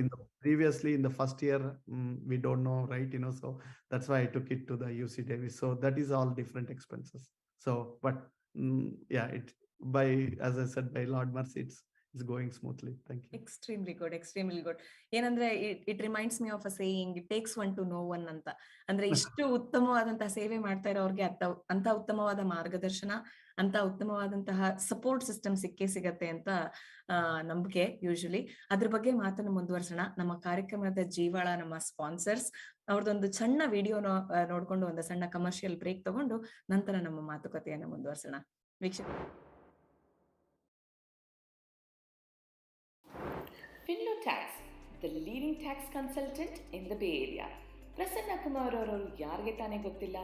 previously in the first year, we don't know, right? So that's why I took it to the UC Davis. So that is all different expenses. So, but yeah, as I said, by Lord mercy, it's going smoothly. Thank you. Extremely good. ಏನಂದ್ರೆ it reminds me of a saying, it takes one to know one ಅಂತ. ಅಂದ್ರೆ ಇಷ್ಟು ಉತ್ತಮವಾದಂತಹ ಸೇವೆ ಮಾಡ್ತಾ ಇರೋರಿಗೆ ಅಂತ ಉತ್ತಮವಾದ ಮಾರ್ಗದರ್ಶನ, ಅಂತ ಉತ್ತಮವಾದಂತಹ ಸಪೋರ್ಟ್ ಸಿಸ್ಟಮ್ ಸಿಗತ್ತೆ ಅಂತ ನಂಬಿಕೆ ಯೂಶಲಿ. ಅದ್ರ ಬಗ್ಗೆ ಮಾತನ್ನು ಮುಂದುವರ್ಸೋಣ. ನಮ್ಮ ಕಾರ್ಯಕ್ರಮದ ಜೀವಾಳ, ನಮ್ಮ ಸ್ಪಾನ್ಸರ್ಸ್ ಅವ್ರದ್ದೊಂದು ಸಣ್ಣ ವಿಡಿಯೋನ ನೋಡ್ಕೊಂಡು ಒಂದು ಸಣ್ಣ ಕಮರ್ಷಿಯಲ್ ಬ್ರೇಕ್ ತಗೊಂಡು ನಂತರ ನಮ್ಮ ಮಾತುಕತೆಯನ್ನು ಮುಂದುವರ್ಸೋಣ. ವೀಕ್ಷಕ Finlo Tax, the leading tax consultant in the Bay Area. Prasanna Kumar ಅವರು ಯಾರಿಗೆ ತಾನೇ ಗೊತ್ತಿಲ್ಲ,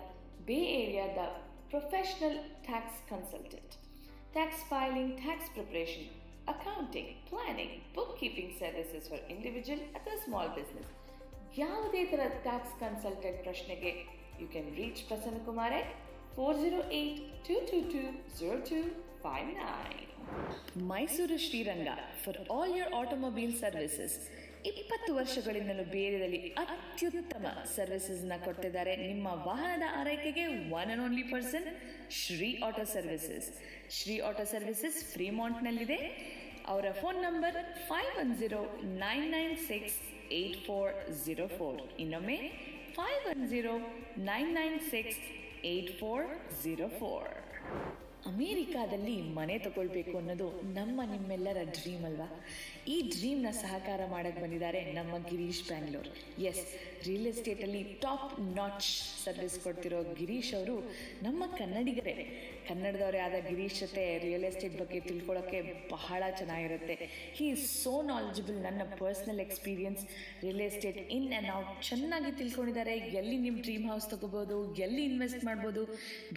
ಬೇ ಏರಿಯಾದ professional tax consultant. Tax filing, tax preparation, accounting, planning, book keeping services for individual ಅಥವಾ ಸ್ಮಾಲ್ ಬಿಸ್ನೆಸ್. ಯಾವುದೇ ಥರದ ಟ್ಯಾಕ್ಸ್ ಕನ್ಸಲ್ಟೆಂಟ್ ಪ್ರಶ್ನೆಗೆ you can reach Prasanna Kumar at 408-222-0259. Mysuru Sriranga for all your automobile services. 20 ವರ್ಷಗಳಿಂದಲೂ ಬೇರೆಯಲ್ಲಿ ಅತ್ಯುತ್ತಮ ಸರ್ವಿಸಸ್ನ ಕೊಡ್ತಿದ್ದಾರೆ. ನಿಮ್ಮ ವಾಹನದ ಆರೈಕೆಗೆ one and only person Shri auto services. Shri auto services ಫ್ರೀಮಾಂಟ್ನಲ್ಲಿದೆ. ಅವರ ಫೋನ್ ನಂಬರ್ 510-996-8404. ಇನ್ನೊಮ್ಮೆ 510-996-8404. ಅಮೇರಿಕಾದಲ್ಲಿ ಮನೆ ತಗೊಳ್ಬೇಕು ಅನ್ನೋದು ನಿಮ್ಮೆಲ್ಲರ ಡ್ರೀಮ್ ಅಲ್ವಾ? ಈ ಡ್ರೀಮ್ನ ಸಹಕಾರ ಮಾಡಕ್ಕೆ ಬಂದಿದ್ದಾರೆ ನಮ್ಮ ಗಿರೀಶ್ ಬ್ಯಾಂಗ್ಳೂರ್. ಎಸ್, ರಿಯಲ್ ಎಸ್ಟೇಟಲ್ಲಿ ಟಾಪ್ ನಾಚ್ ಸರ್ವಿಸ್ ಕೊಡ್ತಿರೋ ಗಿರೀಶ್ ಅವರು ನಮ್ಮ ಕನ್ನಡಿಗರೇ. ಕನ್ನಡದವರೇ ಆದ ಗಿರೀಶ್ ಜೊತೆ ರಿಯಲ್ ಎಸ್ಟೇಟ್ ಬಗ್ಗೆ ತಿಳ್ಕೊಳ್ಳೋಕ್ಕೆ ಬಹಳ ಚೆನ್ನಾಗಿರುತ್ತೆ. He is so knowledgeable. ನನ್ನ personal experience, real estate in and out ಚೆನ್ನಾಗಿ ತಿಳ್ಕೊಂಡಿದ್ದಾರೆ. ಎಲ್ಲಿ ನಿಮ್ಮ ಡ್ರೀಮ್ ಹೌಸ್ ತಗೋಬೋದು, ಎಲ್ಲಿ ಇನ್ವೆಸ್ಟ್ ಮಾಡ್ಬೋದು,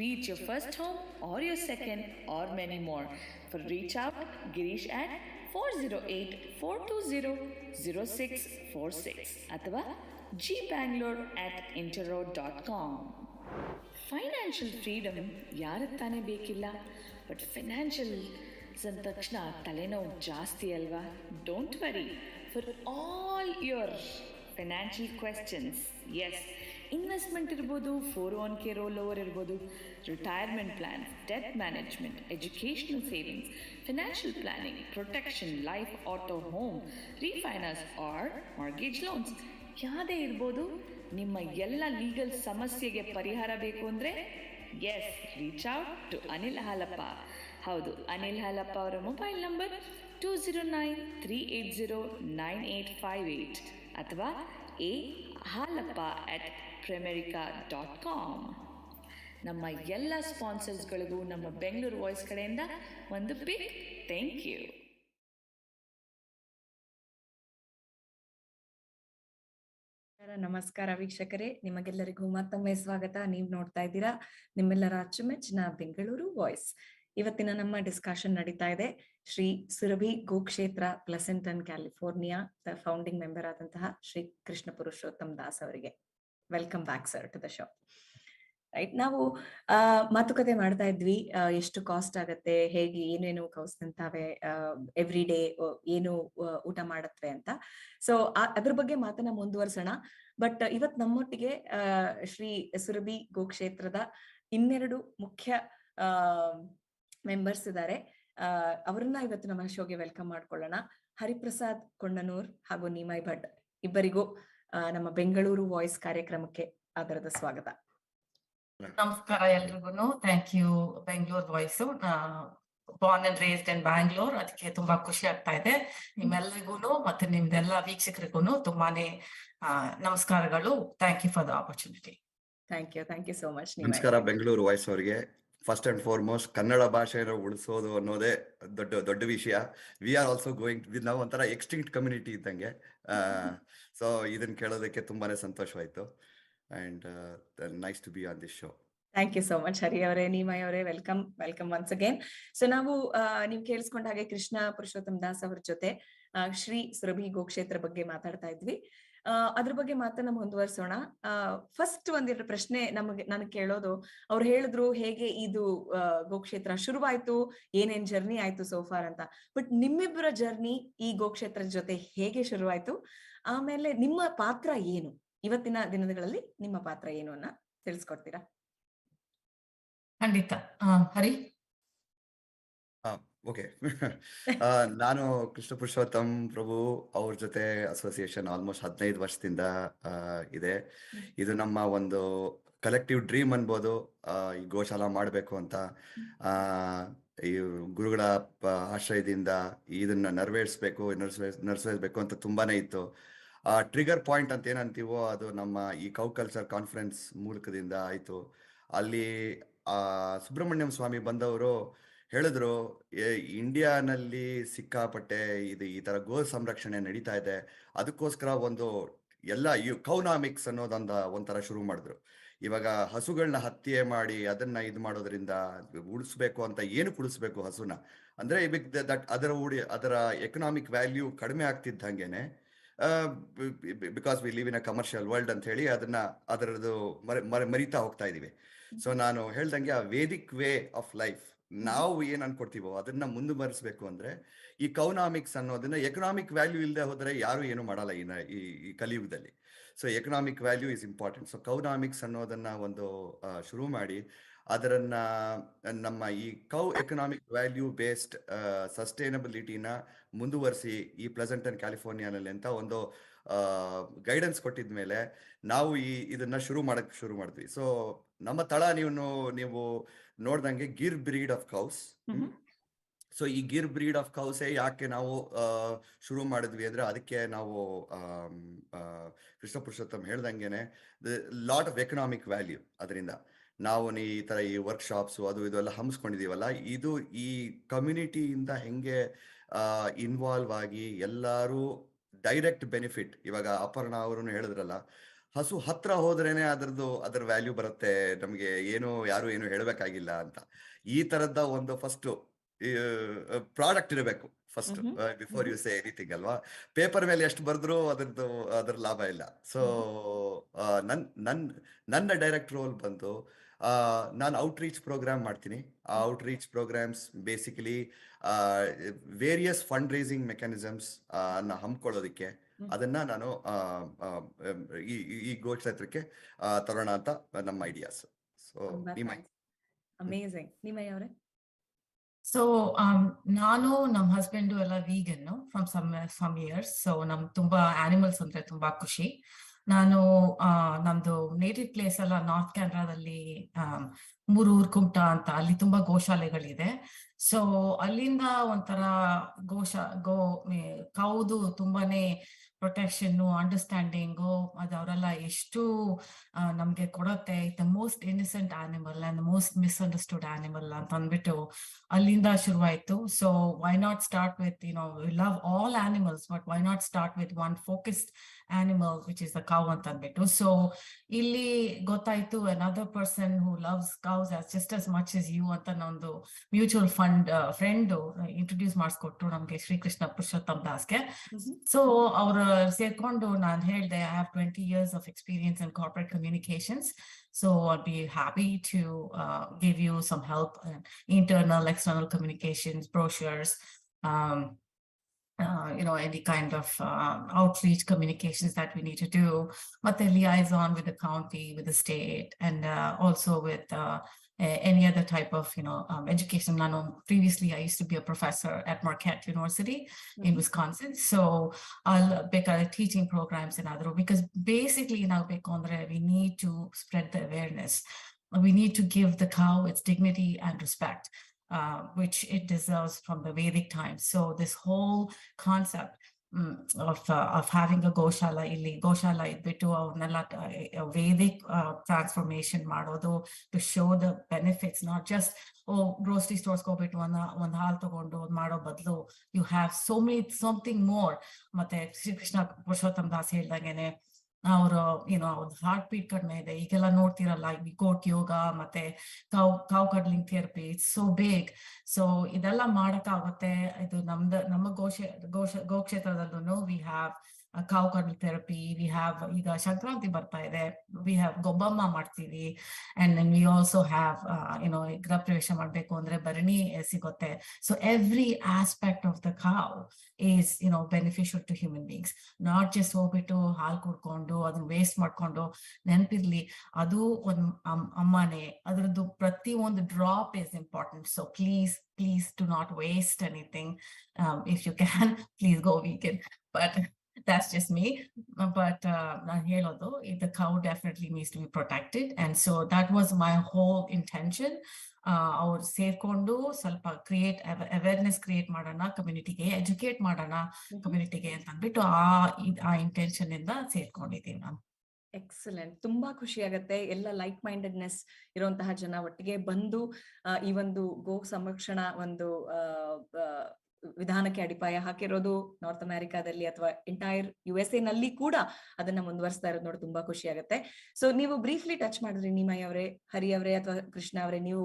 be it your first home or your second or many more. For reach out Girish at 408-420-0646 ಅಥವಾ gbangalore@interroad.com. ಫೈನಾನ್ಷಿಯಲ್ ಫ್ರೀಡಮ್ ಯಾರಿಗೆ ತಾನೇ ಬೇಕಿಲ್ಲ? ಬಟ್ ಫೈನಾನ್ಷಿಯಲ್ಸ್ ಅಂದ ತಕ್ಷಣ ತಲೆನೋವು ಜಾಸ್ತಿ ಅಲ್ವಾ? Don't worry, for all your financial questions, yes, investment ಇರ್ಬೋದು, 401k ರೋಲ್ ಓವರ್ ಇರ್ಬೋದು, retirement plans, debt management, educational savings, financial planning, protection, life, auto, home, refinance or mortgage loans ಯಾವುದೇ ಇರ್ಬೋದು. ನಿಮ್ಮ ಎಲ್ಲ ಲೀಗಲ್ ಸಮಸ್ಯೆಗೆ ಪರಿಹಾರ ಬೇಕು ಅಂದರೆ yes, reach out to Anil Halappa. ಹೌದು, ಅನಿಲ್ ಹಾಲಪ್ಪ ಅವರ ಮೊಬೈಲ್ ನಂಬರ್ 209-380-9858 ಅಥವಾ halappa@primerica.com. ನಮ್ಮ ಎಲ್ಲ ಸ್ಪಾನ್ಸರ್ಸ್ಗಳಿಗೂ ನಮ್ಮ ಬೆಂಗಳೂರು ವಾಯ್ಸ್ ಕಡೆಯಿಂದ ಒಂದು ಬಿಗ್ ಥ್ಯಾಂಕ್ ಯು. ನಮಸ್ಕಾರ ವೀಕ್ಷಕರೇ, ನಿಮಗೆಲ್ಲರಿಗೂ ಮತ್ತೊಮ್ಮೆ ಸ್ವಾಗತ. ನೀವು ನೋಡ್ತಾ ಇದ್ದೀರಾ ನಿಮ್ಮೆಲ್ಲರ ಅಚ್ಚುಮೆಚ್ಚಿನ ಬೆಂಗಳೂರು ವಾಯ್ಸ್. ಇವತ್ತಿನ ನಮ್ಮ ಡಿಸ್ಕಷನ್ ನಡೀತಾ ಇದೆ ಶ್ರೀ ಸುರಭಿ ಗೋ ಕ್ಷೇತ್ರ, ಪ್ಲೆಸೆಂಟನ್, ಕ್ಯಾಲಿಫೋರ್ನಿಯಾ ಫೌಂಡಿಂಗ್ ಮೆಂಬರ್ ಆದಂತಹ ಶ್ರೀ ಕೃಷ್ಣ ಪುರುಷೋತ್ತಮ್ ದಾಸ್ ಅವರಿಗೆ. Welcome back sir to the show. Right, ನಾವು ಮಾತುಕತೆ ಮಾಡ್ತಾ ಇದ್ವಿ, ಎಷ್ಟು ಕಾಸ್ಟ್ ಆಗತ್ತೆ, ಹೇಗೆ ಏನೇನು ಕೌಸ್ತಂತಾವೆ, ಎವ್ರಿ ಡೇ ಏನು ಊಟ ಮಾಡತ್ವೆ ಅಂತ. ಸೊ ಅದ್ರ ಬಗ್ಗೆ ಮಾತನ್ನ ಮುಂದುವರ್ಸೋಣ. ಬಟ್ ಇವತ್ ನಮ್ಮೊಟ್ಟಿಗೆ ಶ್ರೀ ಸುರಭಿ ಗೋಕ್ಷೇತ್ರದ 2 ಮುಖ್ಯ ಮೆಂಬರ್ಸ್ ಇದ್ದಾರೆ. ಅವರನ್ನ ಇವತ್ತು ನಮ್ಮ ಶೋಗೆ ವೆಲ್ಕಮ್ ಮಾಡ್ಕೊಳ್ಳೋಣ. ಹರಿಪ್ರಸಾದ್ ಕೊಂಡನೂರ್ ಹಾಗೂ ನೀಮೈ ಭಟ್ ಇಬ್ಬರಿಗೂ ನಮ್ಮ ಬೆಂಗಳೂರು ವಾಯ್ಸ್ ಕಾರ್ಯಕ್ರಮಕ್ಕೆ ಆದರದ ಸ್ವಾಗತ. ನಮಸ್ಕಾರ ಎಲ್ರಿಗೂ. Thank you Bengaluru voice. Born and raised in Bangalore, ಅದಕ್ಕೆ ತುಂಬಾ ಖುಷಿ ಆಗ್ತಾ ಇದೆ. ನಿಮ್ಮೆಲ್ಲರಿಗೂ ಮತ್ತೆ ನಿಮ್ದೆಲ್ಲ ವೀಕ್ಷಕರಿಗೂ ತುಂಬಾನೇ ನಮಸ್ಕಾರಗಳು. Thank you for the opportunity. Thank you so much. ನಮಸ್ಕಾರ ಬೆಂಗಳೂರು ವಾಯ್ಸ್ ಅವರಿಗೆ. ಫಸ್ಟ್ ಅಂಡ್ ಫಾರ್ಮೋಸ್ಟ್ ಕನ್ನಡ ಭಾಷೆಯನ್ನು ಉಳಿಸೋದು ಅನ್ನೋದೇ ದೊಡ್ಡ ವಿಷಯ. ವಿ ಆರ್ ಆಲ್ಸೋ ಗೋಯಿಂಗ್, ನಾವು ಒಂಥರ ಎಕ್ಸ್ಟಿಂಕ್ಟ್ ಕಮ್ಯುನಿಟಿ ಇದ್ದಂಗೆ. ಸೊ ಇದನ್ನ ಕೇಳೋದಕ್ಕೆ ತುಂಬಾನೇ ಸಂತೋಷವಾಯ್ತು. And nice to be on this show. Thank you so much Hari ಅವರೇ, ನೀಮೈ ಅವರೇ, ವೆಲ್ಕಮ್ ಒನ್ಸ್ ಅಗೇನ್. ಸೊ ನಾವು ನೀವು ಕೇಳಿಸ್ಕೊಂಡ ಹಾಗೆ ಕೃಷ್ಣ ಪುರುಷೋತ್ತಮ್ ದಾಸ್ ಅವ್ರ ಜೊತೆ ಶ್ರೀ ಸುರಭಿ ಗೋಕ್ಷೇತ್ರ ಬಗ್ಗೆ ಮಾತಾಡ್ತಾ ಇದ್ವಿ. ಅದ್ರ ಬಗ್ಗೆ ಮಾತನ್ನ ಮುಂದುವರ್ಸೋಣ. ಫಸ್ಟ್ ಒಂದೆರಡು ಪ್ರಶ್ನೆ ನನಗೆ ಕೇಳೋದು, ಅವ್ರು ಹೇಳಿದ್ರು ಹೇಗೆ ಇದು ಗೋಕ್ಷೇತ್ರ ಶುರುವಾಯ್ತು, ಏನೇನ್ ಜರ್ನಿ ಆಯ್ತು ಸೋಫಾರ್ ಅಂತ. ಬಟ್ ನಿಮ್ಮಿಬ್ಬರ ಜರ್ನಿ ಈ ಗೋಕ್ಷೇತ್ರದ ಜೊತೆ ಹೇಗೆ ಶುರುವಾಯ್ತು, ಆಮೇಲೆ ನಿಮ್ಮ ಪಾತ್ರ ಏನು, ಇವತ್ತಿನ ದಿನಗಳಲ್ಲಿ ನಿಮ್ಮ ಪಾತ್ರ ಏನು ಅನ್ನ ತಿಳಿಸ್ಕೊಡ್ತೀರಾ? ಖಂಡಿತ. ಹರಿ. ಓಕೆ. ನಾನು ಕೃಷ್ಣ ಪುರುಷೋತ್ತಮ್ ಪ್ರಭು ಅವ್ರ ಜೊತೆ ಅಸೋಸಿಯೇಷನ್ ಆಲ್ಮೋಸ್ಟ್ 15 ವರ್ಷದಿಂದ ಇದೆ. ಇದು ನಮ್ಮ ಒಂದು ಕಲೆಕ್ಟಿವ್ ಡ್ರೀಮ್ ಅನ್ಬೋದು. ಈ ಗೋಶಾಲಾ ಮಾಡಬೇಕು ಅಂತ ಈ ಗುರುಗಳ ಆಶ್ರಯದಿಂದ ಇದನ್ನ ನೆರವೇರಿಸ್ಬೇಕು ಅಂತ ತುಂಬಾನೇ ಇತ್ತು. ಟ್ರಿಗರ್ ಪಾಯಿಂಟ್ ಅಂತ ಏನಂತೀವೋ ಅದು ನಮ್ಮ ಈ ಕೌ ಕಲ್ಚರ್ ಕಾನ್ಫರೆನ್ಸ್ ಮೂಲಕದಿಂದ ಆಯ್ತು. ಅಲ್ಲಿ ಸುಬ್ರಹ್ಮಣ್ಯಂ ಸ್ವಾಮಿ ಬಂದವರು ಹೇಳಿದ್ರು ಇಂಡಿಯಾನಲ್ಲಿ ಸಿಕ್ಕಾಪಟ್ಟೆ ಈ ತರ ಗೋ ಸಂರಕ್ಷಣೆ ನಡೀತಾ ಇದೆ, ಅದಕ್ಕೋಸ್ಕರ ಒಂದು ಎಲ್ಲ ಕೌನಾಮಿಕ್ಸ್ ಒಂಥರ ಶುರು ಮಾಡಿದ್ರು. ಇವಾಗ ಹಸುಗಳನ್ನ ಹತ್ಯೆ ಮಾಡಿ ಅದನ್ನ ಇದು ಮಾಡೋದ್ರಿಂದ ಉಳಿಸ್ಬೇಕು ಅಂತ ಏನು ಉಳಿಸ್ಬೇಕು ಹಸುನ ಅಂದ್ರೆ ಅದರ ಎಕನಾಮಿಕ್ ವ್ಯಾಲ್ಯೂ ಕಡಿಮೆ ಆಗ್ತಿದ್ದಂಗೆನೆ, because we live in a commercial world ಅಂತ ಹೇಳಿ ಅದರದ್ದು ಮರಿತಾ ಹೋಗ್ತಾ ಇದೀವಿ. ಸೊ ನಾನು ಹೇಳ್ದಂಗೆ ಆ ವೇದಿಕ್ ವೇ ಆಫ್ ಲೈಫ್ ನಾವು ಏನ್ ಅನ್ಕೊಡ್ತೀವೋ ಅದನ್ನ ಮುಂದುವರಿಸಬೇಕು ಅಂದ್ರೆ ಈ ಕೌನಾಮಿಕ್ಸ್ ಅನ್ನೋದನ್ನ, ಎಕನಾಮಿಕ್ ವ್ಯಾಲ್ಯೂ ಇಲ್ಲದೆ ಹೋದ್ರೆ ಯಾರು ಏನು ಮಾಡಲ್ಲ ಈ ಕಲಿಯುಗದಲ್ಲಿ. So economic value is important. So cownomics ಅನ್ನೋದನ್ನ ಒಂದು ಶುರು ಮಾಡಿ ಅದರನ್ನ ನಮ್ಮ ಈ ಎಕನಾಮಿಕ್ ವ್ಯಾಲ್ಯೂ ಬೇಸ್ಡ್ ಸಸ್ಟೈನಬಿಲಿಟಿನ ಮುಂದುವರಿಸಿ ಈ ಪ್ಲೆಸೆಂಟನ್ ಕ್ಯಾಲಿಫೋರ್ನಿಯಾನಲ್ಲಿ ಅಂತ ಒಂದು ಗೈಡೆನ್ಸ್ ಕೊಟ್ಟಿದ್ಮೇಲೆ ನಾವು ಇದನ್ನ ಶುರು ಮಾಡಿದ್ವಿ. ಸೊ ನಮ್ಮ ತಳ ನೀವು ನೋಡ್ದಂಗೆ ಗಿರ್ ಬ್ರೀಡ್ ಆಫ್ ಕೌಸ್. ಸೊ ಈ ಗಿರ್ ಬ್ರೀಡ್ ಆಫ್ ಕೌಸೇ ಯಾಕೆ ನಾವು ಶುರು ಮಾಡಿದ್ವಿ ಅಂದ್ರೆ ಅದಕ್ಕೆ ನಾವು ಕೃಷ್ಣ ಪುರುಷೋತ್ತಮ್ ಹೇಳ್ದಂಗೆನೆ ಲಾಟ್ ಆಫ್ ಎಕನಾಮಿಕ್ ವ್ಯಾಲ್ಯೂ ಅದರಿಂದ ನಾವು ಈ ತರ ಈ ವರ್ಕ್ಶಾಪ್ಸ್ ಅದು ಇದೆಲ್ಲ ಹಮ್ಮಿಸ್ಕೊಂಡಿದೀವಲ್ಲ, ಇದು ಈ ಕಮ್ಯುನಿಟಿಯಿಂದ ಹೆಂಗೆ ಇನ್ವಾಲ್ವ್ ಆಗಿ ಎಲ್ಲರೂ ಡೈರೆಕ್ಟ್ ಬೆನಿಫಿಟ್. ಇವಾಗ ಅಪರ್ಣ ಅವರು ಹೇಳಿದ್ರಲ್ಲ, ಹಸು ಹತ್ರ ಹೋದ್ರೇನೆ ಅದರ ವ್ಯಾಲ್ಯೂ ಬರುತ್ತೆ, ನಮ್ಗೆ ಯಾರು ಏನು ಹೇಳ್ಬೇಕಾಗಿಲ್ಲ ಅಂತ. ಈ ತರದ ಒಂದು ಫಸ್ಟ್ ಪ್ರಾಡಕ್ಟ್ ಇರಬೇಕು first before you say anything ಅಲ್ವಾ. ಪೇಪರ್ ಮೇಲೆ ಎಷ್ಟು ಬರೆದ್ರು ಅದ್ರ ಲಾಭ ಇಲ್ಲ. ಸೊ ನನ್ನ ಡೈರೆಕ್ಟ್ ರೋಲ್ ಬಂದು ನಾನು ಔಟ್ರೀಚ್ ಪ್ರೋಗ್ರಾಮ್ ಮಾಡ್ತೀನಿ. ಆ outreach programmes basically various fund raising mechanisms ಹಮ್ಕೊಳ್ಳೋದಕ್ಕೆ ಅದನ್ನ ನಾನು ಈ ಗೋ ಕ್ಷೇತ್ರಕ್ಕೆ ತರೋಣ ಅಂತ ನಮ್ಮ ಐಡಿಯಾಸ್. So amazing. ನಿಮ್ಮಯ್ಯ ಅವರೇ? ಸೊ ನಾನು ನಮ್ಮ ಹಸ್ಬೆಂಡು ಎಲ್ಲ vegan from some years. So ತುಂಬಾ ಆನಿಮಲ್ಸ್ ಅಂದ್ರೆ ತುಂಬಾ ಖುಷಿ. ನಾನು ನಮ್ದು ನೇಟಿವ್ ಪ್ಲೇಸ್ ಎಲ್ಲ ನಾರ್ತ್ ಕ್ಯಾನರಾದಲ್ಲಿ ಮೂರೂರ್ ಕುಮಟಾ ಅಂತ, ಅಲ್ಲಿ ತುಂಬಾ ಗೋಶಾಲೆಗಳಿದೆ. ಸೊ ಅಲ್ಲಿಂದ ಒಂಥರ ಕೌದು ತುಂಬಾನೇ ಪ್ರೊಟೆಕ್ಷನ್, ಅಂಡರ್ಸ್ಟ್ಯಾಂಡಿಂಗು ಅವರೆಲ್ಲ ಎಷ್ಟು ನಮ್ಗೆ ಕೊಡತ್ತೆ. The most innocent animal and the most misunderstood animal ಅಂತ ಅಂದ್ಬಿಟ್ಟು ಅಲ್ಲಿಂದ ಶುರುವಾಯ್ತು. So why not start with we love all animals, but why not start with one focused animal which is the cow ಅಂತ ಅಂದ್ಬಿಟ್ಟು. ಸೊ ಇಲ್ಲಿ ಗೊತ್ತಾಯ್ತು another person who loves cows as just as much as you ಅಂತ ನಮ್ದು mutual fund friend introduce ಮಾಡಿಸ್ಕೊಟ್ರು ನಮ್ಗೆ, Shri Krishna Purushottam ದಾಸ್ಗೆ. So ಅವ್ರು ಸೇರ್ಕೊಂಡು ನಾನು ಹೇಳ್ದೆ, I have 20 years of experience in corporate communications, so I'll be happy to give you some help in internal, external communications, brochures, any kind of outreach communications that we need to do, but the liaison with the county, with the state, and also with any other type of education. Previously I used to be a professor at Marquette University in Wisconsin, so I'll be teaching programs and other, because basically now we need to spread the awareness. We need to give the cow its dignity and respect, which it deserves from the Vedic times. So this whole concept of having a goshala idbitu avnella Vedic transformation madodu to show the benefits, not just grocery stores go bitu ಒಂದು ಹಾಲು ತಗೊಂಡು ಮಾಡೋ ಬದಲು you have something more. ಮತ್ತೆ ಶ್ರೀ ಕೃಷ್ಣ ಪುರುಷೋತ್ತಮ್ ದಾಸ್ ಹೇಳ್ದಂಗೆನೆ ಅವರು heart beat ಕಡಿಮೆ ಇದೆ, ಈಗೆಲ್ಲ ನೋಡ್ತಿರಲ್ಲ, ಈ ಗೋಟ್ ಯೋಗ ಮತ್ತೆ cow cuddling therapy, it's so big. So ಇದೆಲ್ಲ ಮಾಡಕ್ಕಾಗುತ್ತೆ. ಇದು ನಮ್ಮ ಗೋ ಕ್ಷೇತ್ರದಲ್ಲೂ we have cow cuddle therapy, we have ಈಗ ಸಂಕ್ರಾಂತಿ ಬರ್ತಾ ಇದೆ, we have ಗೊಬ್ಬಮ್ಮ ಮಾಡ್ತೀವಿ, and then we also have ಗೃಹ ಪ್ರವೇಶ ಮಾಡ್ಬೇಕು ಅಂದ್ರೆ ಭರಣಿ ಸಿಗುತ್ತೆ. So every aspect of the cow is beneficial to human beings, not just ಹೋಗ್ಬಿಟ್ಟು ಹಾಲು ಕುಡ್ಕೊಂಡು ಅದನ್ನ ವೇಸ್ಟ್ ಮಾಡ್ಕೊಂಡು. ನೆನಪಿರ್ಲಿ, ಅದು ಒಂದು ಅಮ್ಮನೆ, ಅದರದ್ದು ಪ್ರತಿ ಒಂದು drop is important. So please do not waste anything. If you can, please go vegan, but that's just me. But the cow definitely needs to be protected, and so that was my whole intention. Our ಸೇರ್ಕೊಂಡು ಸ್ವಲ್ಪ awareness create ಮಾಡೋಣ, ಕಮ್ಯುನಿಟಿಗೆ educate ಮಾಡೋಣ, ಕಮ್ಯುನಿಟಿಗೆ ಅಂತ ಅಂದ್ಬಿಟ್ಟು ಆ intention ಇಂದ ಸೇರ್ಕೊಂಡಿದ್ದೀನಿ ನಾನು. Excellent. ತುಂಬಾ ಖುಷಿ ಆಗತ್ತೆ ಎಲ್ಲ ಲೈಕ್ ಮೈಂಡೆಡ್ನೆಸ್ ಇರುವಂತಹ ಜನ ಒಟ್ಟಿಗೆ ಬಂದು ಈ ಒಂದು ಗೋ ಸಂರಕ್ಷಣಾ ಒಂದು ವಿಧಾನಕ್ಕೆ ಅಡಿಪಾಯ ಹಾಕಿರೋದು ನಾರ್ತ್ ಅಮೆರಿಕಾದಲ್ಲಿ ಅಥವಾ ಎಂಟೈರ್ USA ನಲ್ಲಿ ಕೂಡ ಅದನ್ನ ಮುಂದುವರಿಸ್ತಾ ಇರೋದು ನೋಡಿ ತುಂಬಾ ಖುಷಿ ಆಗುತ್ತೆ. ಸೊ ನೀವು ಬ್ರೀಫ್ಲಿ ಟಚ್ ಮಾಡಿದ್ರಿ ನಿಮಯ್ ಅವರೇ, ಹರಿ ಅವರೇ ಅಥವಾ ಕೃಷ್ಣ ಅವರೇ, ನೀವು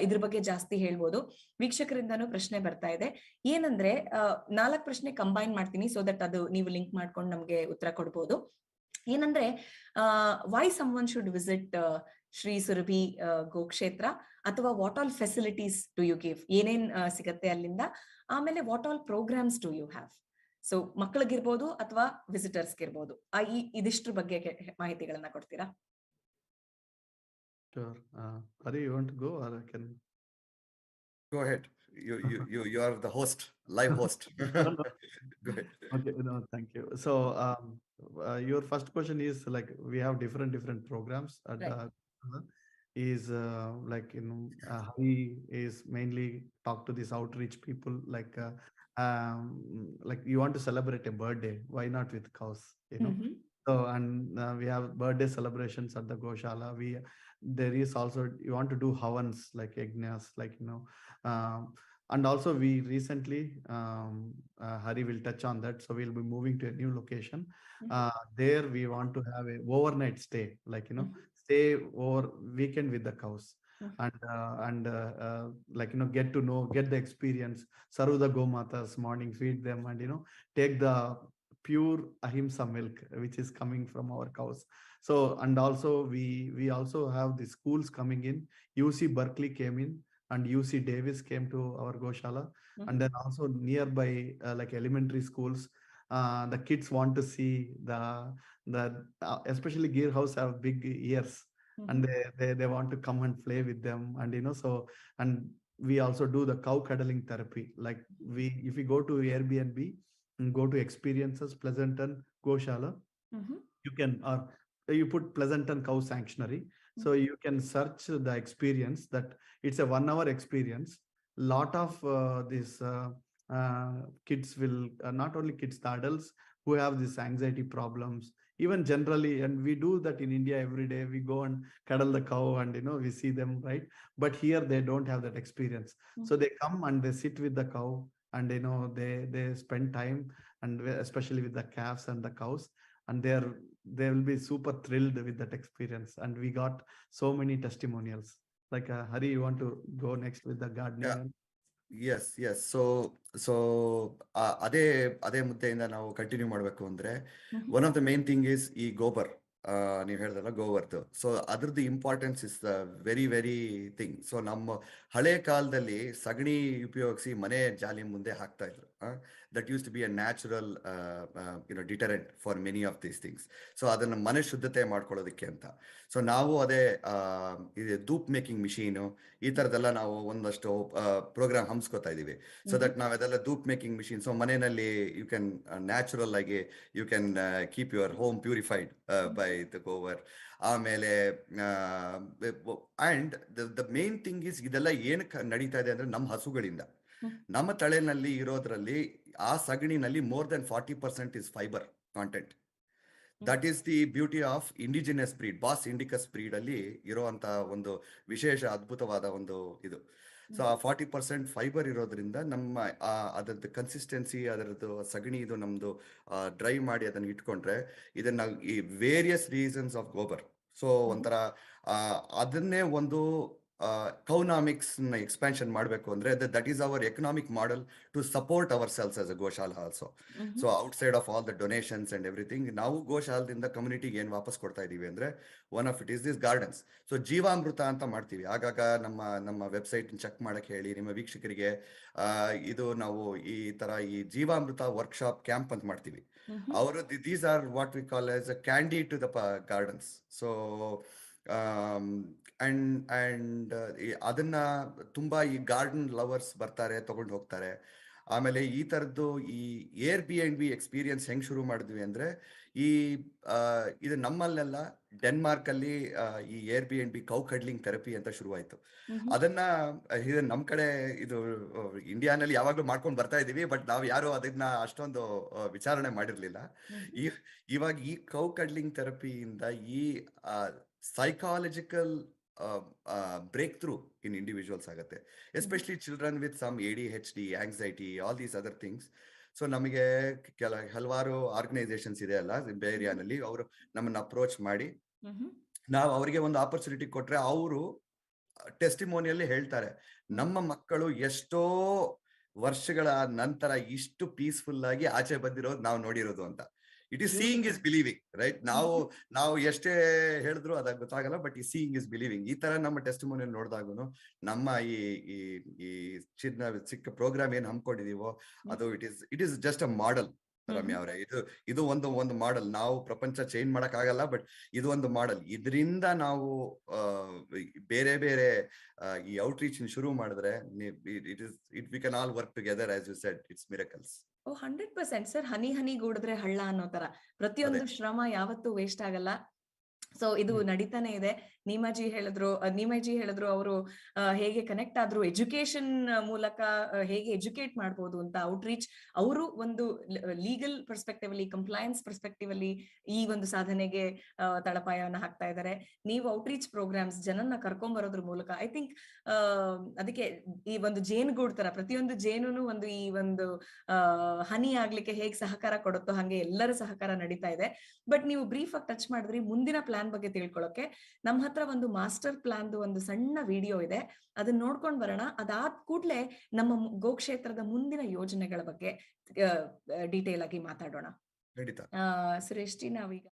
ಇದ್ರ ಬಗ್ಗೆ ಜಾಸ್ತಿ ಹೇಳ್ಬೋದು. ವೀಕ್ಷಕರಿಂದನೂ ಪ್ರಶ್ನೆ ಬರ್ತಾ ಇದೆ. ಏನಂದ್ರೆ 4 ಪ್ರಶ್ನೆ ಕಂಬೈನ್ ಮಾಡ್ತೀನಿ ಸೊ ದಟ್ ಅದು ನೀವು ಲಿಂಕ್ ಮಾಡ್ಕೊಂಡು ನಮ್ಗೆ ಉತ್ತರ ಕೊಡ್ಬೋದು. ಏನಂದ್ರೆ why someone should visit Shri Surabhi Go Kshetra, ಅಥವಾ what all facilities do you give, ಏನೇನ್ ಸಿಗತ್ತೆ ಅಲ್ಲಿಂದ, ಆಮೇಲೆ what all programmes do you have. So ಮಕ್ಕಳಿಗಿರ್ಬೋದು ಅಥವಾ ವಿಸಿಟರ್ಸ್ಗಿರ್ಬೋದು, ಇದಿಷ್ಟ್ರ ಬಗ್ಗೆ ಮಾಹಿತಿಗಳನ್ನ ಕೊಡ್ತೀರಾ? Sure. Hari, you want to go or I can? Go ahead. You are the host, live host. No, no. Go ahead. Okay, no, thank you. So, your first question is like we have different programs at Right. is like Hari is mainly talk to these outreach people like you want to celebrate a birthday, why not with cows, Mhm. So and we have birthday celebrations at the goshala. There is also you want to do havans like yagnas, like and also we recently Hari will touch on that. So we'll be moving to a new location. There we want to have a overnight stay, like stay over weekend with the cows. And get to know, get the experience, serve the gomatas morning, feed them, and take the pure ahimsa milk which is coming from our cows. So and also we also have the schools coming in. UC Berkeley came in and UC Davis came to our goshala. And then also nearby like elementary schools, the kids want to see the especially gear house have big ears. And they want to come and play with them, and so and we also do the cow cuddling therapy. Like if we go to Airbnb and go to experiences Pleasanton goshala, you can you put Pleasanton cow sanctuary, so you can search the experience. That it's a 1 hour experience. Lot of these kids will not only kids, the adults who have these anxiety problems, even generally, and we do that in India every day. We go and cuddle the cow and we see them, right? But here they don't have that experience. So they come and they sit with the cow, and they spend time, and especially with the calves and the cows, and they will be super thrilled with that experience. And we got so many testimonials. Like Hari, you want to go next with the gardening? Yeah. Yes. So ಅದೇ ಮುದ್ದೆಯಿಂದ ನಾವು continue ಮಾಡಬೇಕು ಅಂದ್ರೆ one of the main thing is ಈ ಗೋಬರ್. ನೀವು ಹೇಳಿದಲ್ಲ ಗೋವರ್ದು. So ಅದ್ರದ್ದು importance is the very thing. So ನಮ್ಮ ಹಳೆ ಕಾಲದಲ್ಲಿ ಸಗಣಿ ಉಪಯೋಗಿಸಿ ಮನೆ ಜಾಲಿ ಮುಂದೆ ಹಾಕ್ತಾ ಇದ್ರು. That used to be a natural deterrent for many of these things. So ಅದನ್ನ ಮನೆ ಶುದ್ಧತೆ ಮಾಡ್ಕೊಳ್ಳೋದಕ್ಕೆ ಅಂತ. ಸೊ ನಾವು ಅದೇ ಧೂಪ್ ಮೇಕಿಂಗ್ ಮಿಷೀನು ಈ ತರದೆಲ್ಲ ನಾವು ಒಂದಷ್ಟು ಪ್ರೋಗ್ರಾಮ್ ಹಮ್ಸ್ಕೊತಾ ಇದೀವಿ. ಸೊ ದಟ್ ನಾವೆಲ್ಲ ಧೂಪ್ ಮೇಕಿಂಗ್ ಮಿಷಿನ್. ಸೊ ಮನೆಯಲ್ಲಿ ಯು ಕ್ಯಾನ್ ನ್ಯಾಚುರಲ್ ಆಗಿ you can keep your home purified by the gobar. ಆಮೇಲೆ and the main thing is ಇದೆಲ್ಲ ಏನಕ್ಕೆ ನಡೀತಾ ಇದೆ ಅಂದ್ರೆ ನಮ್ಮ ಹಸುಗಳಿಂದ, ನಮ್ಮ ತಳೆನಲ್ಲಿ ಇರೋದ್ರಲ್ಲಿ ಆ ಸಗಣಿನಲ್ಲಿ more then 40% is fibre content. That is the beauty of indigenous breed, Bos indicus breed ಅಲ್ಲಿ ಇರುವಂತ ಒಂದು ವಿಶೇಷ ಅದ್ಭುತವಾದ ಒಂದು ಇದು. ಸೊ ಆ 40% ಫೈಬರ್ ಇರೋದ್ರಿಂದ ನಮ್ಮ ಅದರದ್ದು ಕನ್ಸಿಸ್ಟೆನ್ಸಿ, ಅದರದ್ದು ಸಗಣಿ ಇದು ನಮ್ದು ಡ್ರೈ ಮಾಡಿ ಅದನ್ನ ಇಟ್ಕೊಂಡ್ರೆ ಇದನ್ನ ಈ various reasons of gobar. So ಒಂಥರ ಅದನ್ನೇ ಒಂದು ಕೌನಾಮಿಕ್ಸ್ ಎಕ್ಸ್ಪಾನ್ಷನ್ ಮಾಡಬೇಕು ಅಂದ್ರೆ that is our economic model to support ourselves as a goshala also. So outside of all the donations and everything, ನಾವು ಗೋಶಾಲದಿಂದ ಕಮ್ಯುನಿಟಿಗೆ ಏನ್ ವಾಪಸ್ ಕೊಡ್ತಾ ಇದೀವಿ ಅಂದ್ರೆ one of it is this gardens. So ಜೀವಾಮೃತ ಅಂತ ಮಾಡ್ತೀವಿ. ಆಗಾಗ ನಮ್ಮ ವೆಬ್ಸೈಟ್ ಚೆಕ್ ಮಾಡಕ್ ಹೇಳಿ ನಿಮ್ಮ ವೀಕ್ಷಕರಿಗೆ. ಇದು ನಾವು ಈ ತರ ಈ ಜೀವಾಮೃತ ವರ್ಕ್ಶಾಪ್ ಕ್ಯಾಂಪ್ ಅಂತ ಮಾಡ್ತೀವಿ. ಅವರು these are what we call as a candy to the gardens. So and ಅದನ್ನ ತುಂಬಾ ಈ ಗಾರ್ಡನ್ ಲವರ್ಸ್ ಬರ್ತಾರೆ, ತಗೊಂಡು ಹೋಗ್ತಾರೆ. ಆಮೇಲೆ ಈ ತರದ್ದು ಈ Airbnb ಎಕ್ಸ್ಪೀರಿಯನ್ಸ್ ಹೆಂಗ್ ಶುರು ಮಾಡಿದ್ವಿ ಅಂದ್ರೆ ಇದು ನಮ್ಮಲ್ಲೆಲ್ಲ ಡೆನ್ಮಾರ್ಕ್ ಅಲ್ಲಿ ಈ Airbnb ಕೌ ಕಡ್ಲಿಂಗ್ ಥೆರಪಿ ಅಂತ ಶುರುವಾಯ್ತು. ಅದನ್ನ ಇದು ನಮ್ ಕಡೆ ಇದು ಇಂಡಿಯಾನಲ್ಲಿ ಯಾವಾಗ್ಲೂ ಮಾಡ್ಕೊಂಡು ಬರ್ತಾ ಇದೀವಿ, ಬಟ್ ನಾವು ಯಾರು ಅದನ್ನ ಅಷ್ಟೊಂದು ವಿಚಾರಣೆ ಮಾಡಿರ್ಲಿಲ್ಲ. ಇವಾಗ ಈ ಕೌ ಕಡ್ಲಿಂಗ್ ಥೆರಪಿಯಿಂದ ಈ psychological break through in individuals agate, especially children with some ADHD, anxiety, all these other things. So ನಮಗೆ ಹಲವಾರು ಆರ್ಗನೈಸೇಷನ್ಸ್ ಇದೆ ಅಲ್ಲ ಬೇರಿಯಾನಲ್ಲಿ, ಅವರು ನಮ್ಮನ್ನ ಅಪ್ರೋಚ್ ಮಾಡಿ ನಾವು ಅವರಿಗೆ ಒಂದು ಆಪರ್ಚುನಿಟಿ ಕೊಟ್ರೆ ಅವರು ಟೆಸ್ಟಿಮೋನಿಯಲ್ಲಿ ಹೇಳ್ತಾರೆ ನಮ್ಮ ಮಕ್ಕಳು ಎಷ್ಟೋ ವರ್ಷಗಳ ನಂತರ ಇಷ್ಟು ಪೀಸ್ಫುಲ್ ಆಗಿ ಆಚೆ ಬಂದಿರೋದು ನಾವು ನೋಡಿರೋದು ಅಂತ. It is seeing is believing, right? ನಾವು ಎಷ್ಟೇ ಹೇಳಿದ್ರು ಅದಾಗ ಗೊತ್ತಾಗಲ್ಲ, ಬಟ್ ಈ ಸೀಯಿಂಗ್ ಇಸ್ ಬಿಲೀವಿಂಗ್. ಈ ತರ ನಮ್ಮ ಟೆಸ್ಟಿಮೋನಿಯಲ್ಲಿ ನೋಡಿದಾಗೂ ನಮ್ಮ ಈ ಚಿಕ್ಕ ಪ್ರೋಗ್ರಾಮ್ ಏನ್ ಹಮ್ಮಿಕೊಂಡಿದೀವೋ ಅದು it is just a model. Ramya ಅವರೇ, ಇದು ಒಂದು ಮಾಡೆಲ್. ನಾವು ಪ್ರಪಂಚ ಚೇಂಜ್ ಮಾಡಕ್ ಆಗಲ್ಲ, ಬಟ್ ಇದು ಒಂದು ಮಾಡೆಲ್. ಇದರಿಂದ ನಾವು ಬೇರೆ ಬೇರೆ ಈ ಔಟ್ರೀಚ್ ಶುರು ಮಾಡಿದ್ರೆ we can all work together, as you said, it's miracles. 100% sir. ಹನಿ ಹನಿ ಗೂಡಿದ್ರೆ ಹಳ್ಳ ಅನ್ನೋ ತರ ಪ್ರತಿಯೊಂದು ಶ್ರಮ ಯಾವತ್ತೂ ವೇಸ್ಟ್ ಆಗಲ್ಲ. ಸೊ ಇದು ನಡೀತಾನೆ ಇದೆ. ನೀಮಾಜಿ ಹೇಳಿದ್ರು ಅವರು ಹೇಗೆ ಕನೆಕ್ಟ್ ಆದ್ರು, ಎಜುಕೇಶನ್ ಮೂಲಕ ಹೇಗೆ ಎಜುಕೇಟ್ ಮಾಡ್ಬೋದು ಅಂತ ಔಟ್ರೀಚ್. ಅವರು ಒಂದು ಲೀಗಲ್ ಪರ್ಸ್ಪೆಕ್ಟಿವ್ ಅಲ್ಲಿ, ಕಂಪ್ಲೈನ್ಸ್ ಪರ್ಸ್ಪೆಕ್ಟಿವ್ ಅಲ್ಲಿ ಈ ಒಂದು ಸಾಧನೆಗೆ ತಳಪಾಯವನ್ನ ಹಾಕ್ತಾ ಇದ್ದಾರೆ. ನೀವು ಔಟ್ರೀಚ್ ಪ್ರೋಗ್ರಾಮ್ಸ್ ಜನನ್ನ ಕರ್ಕೊಂಡ್ ಬರೋದ್ರ ಮೂಲಕ ಐ ಥಿಂಕ್ ಅದಕ್ಕೆ ಈ ಒಂದು ಜೇನುಗೂಡ್ ತರ ಪ್ರತಿಯೊಂದು ಜೇನುನು ಒಂದು ಈ ಒಂದು ಹನಿ ಆಗ್ಲಿಕ್ಕೆ ಹೇಗೆ ಸಹಕಾರ ಕೊಡುತ್ತೋ ಹಾಗೆ ಎಲ್ಲರ ಸಹಕಾರ ನಡೀತಾ ಇದೆ. ಬಟ್ ನೀವು ಬ್ರೀಫ್ ಆಗಿ ಟಚ್ ಮಾಡಿದ್ರಿ ಮುಂದಿನ ಪ್ಲಾನ್ ಬಗ್ಗೆ ತಿಳ್ಕೊಳ್ಳೋಕೆ. ನಮ್ಮ ಹತ್ರ ಒಂದು ಮಾಸ್ಟರ್ ಪ್ಲಾನ್ ಒಂದು ಸಣ್ಣ ವಿಡಿಯೋ ಇದೆ, ಅದನ್ನ ನೋಡ್ಕೊಂಡ್ ಬರೋಣ. ಅದಾದ ಕೂಡ್ಲೆ ನಮ್ಮ ಗೋಕ್ಷೇತ್ರದ ಮುಂದಿನ ಯೋಜನೆಗಳ ಬಗ್ಗೆ ಡೀಟೇಲ್ ಆಗಿ ಮಾತಾಡೋಣ. ಸುರೇಶ್ ಜಿ, ನಾವೀಗ